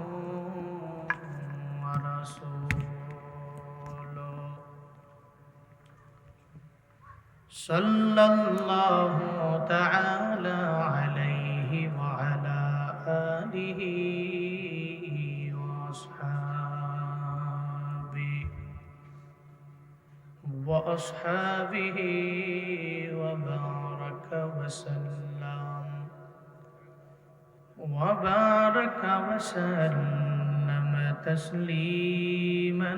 ورسوله صلى الله تعالى عليه وعلى آله وأصحابه وبارك وسلم تسليما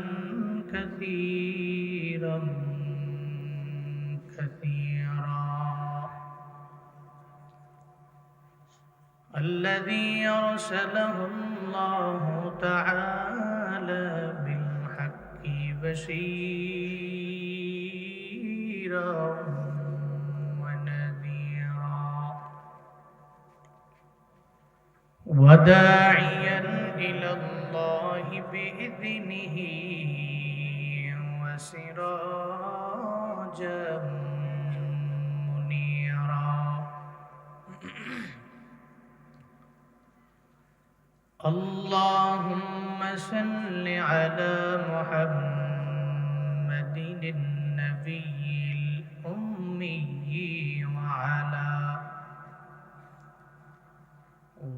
كثيرا الذي أرسله الله تعالى بالحق بشيرا ونذيرا وداعيا إلى الله بإذنه وسراجا منيرا. اللهم صل على محمد النبي الأمي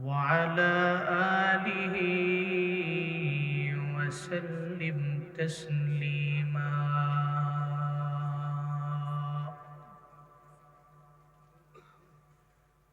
وعلى آله وسلم تسليما.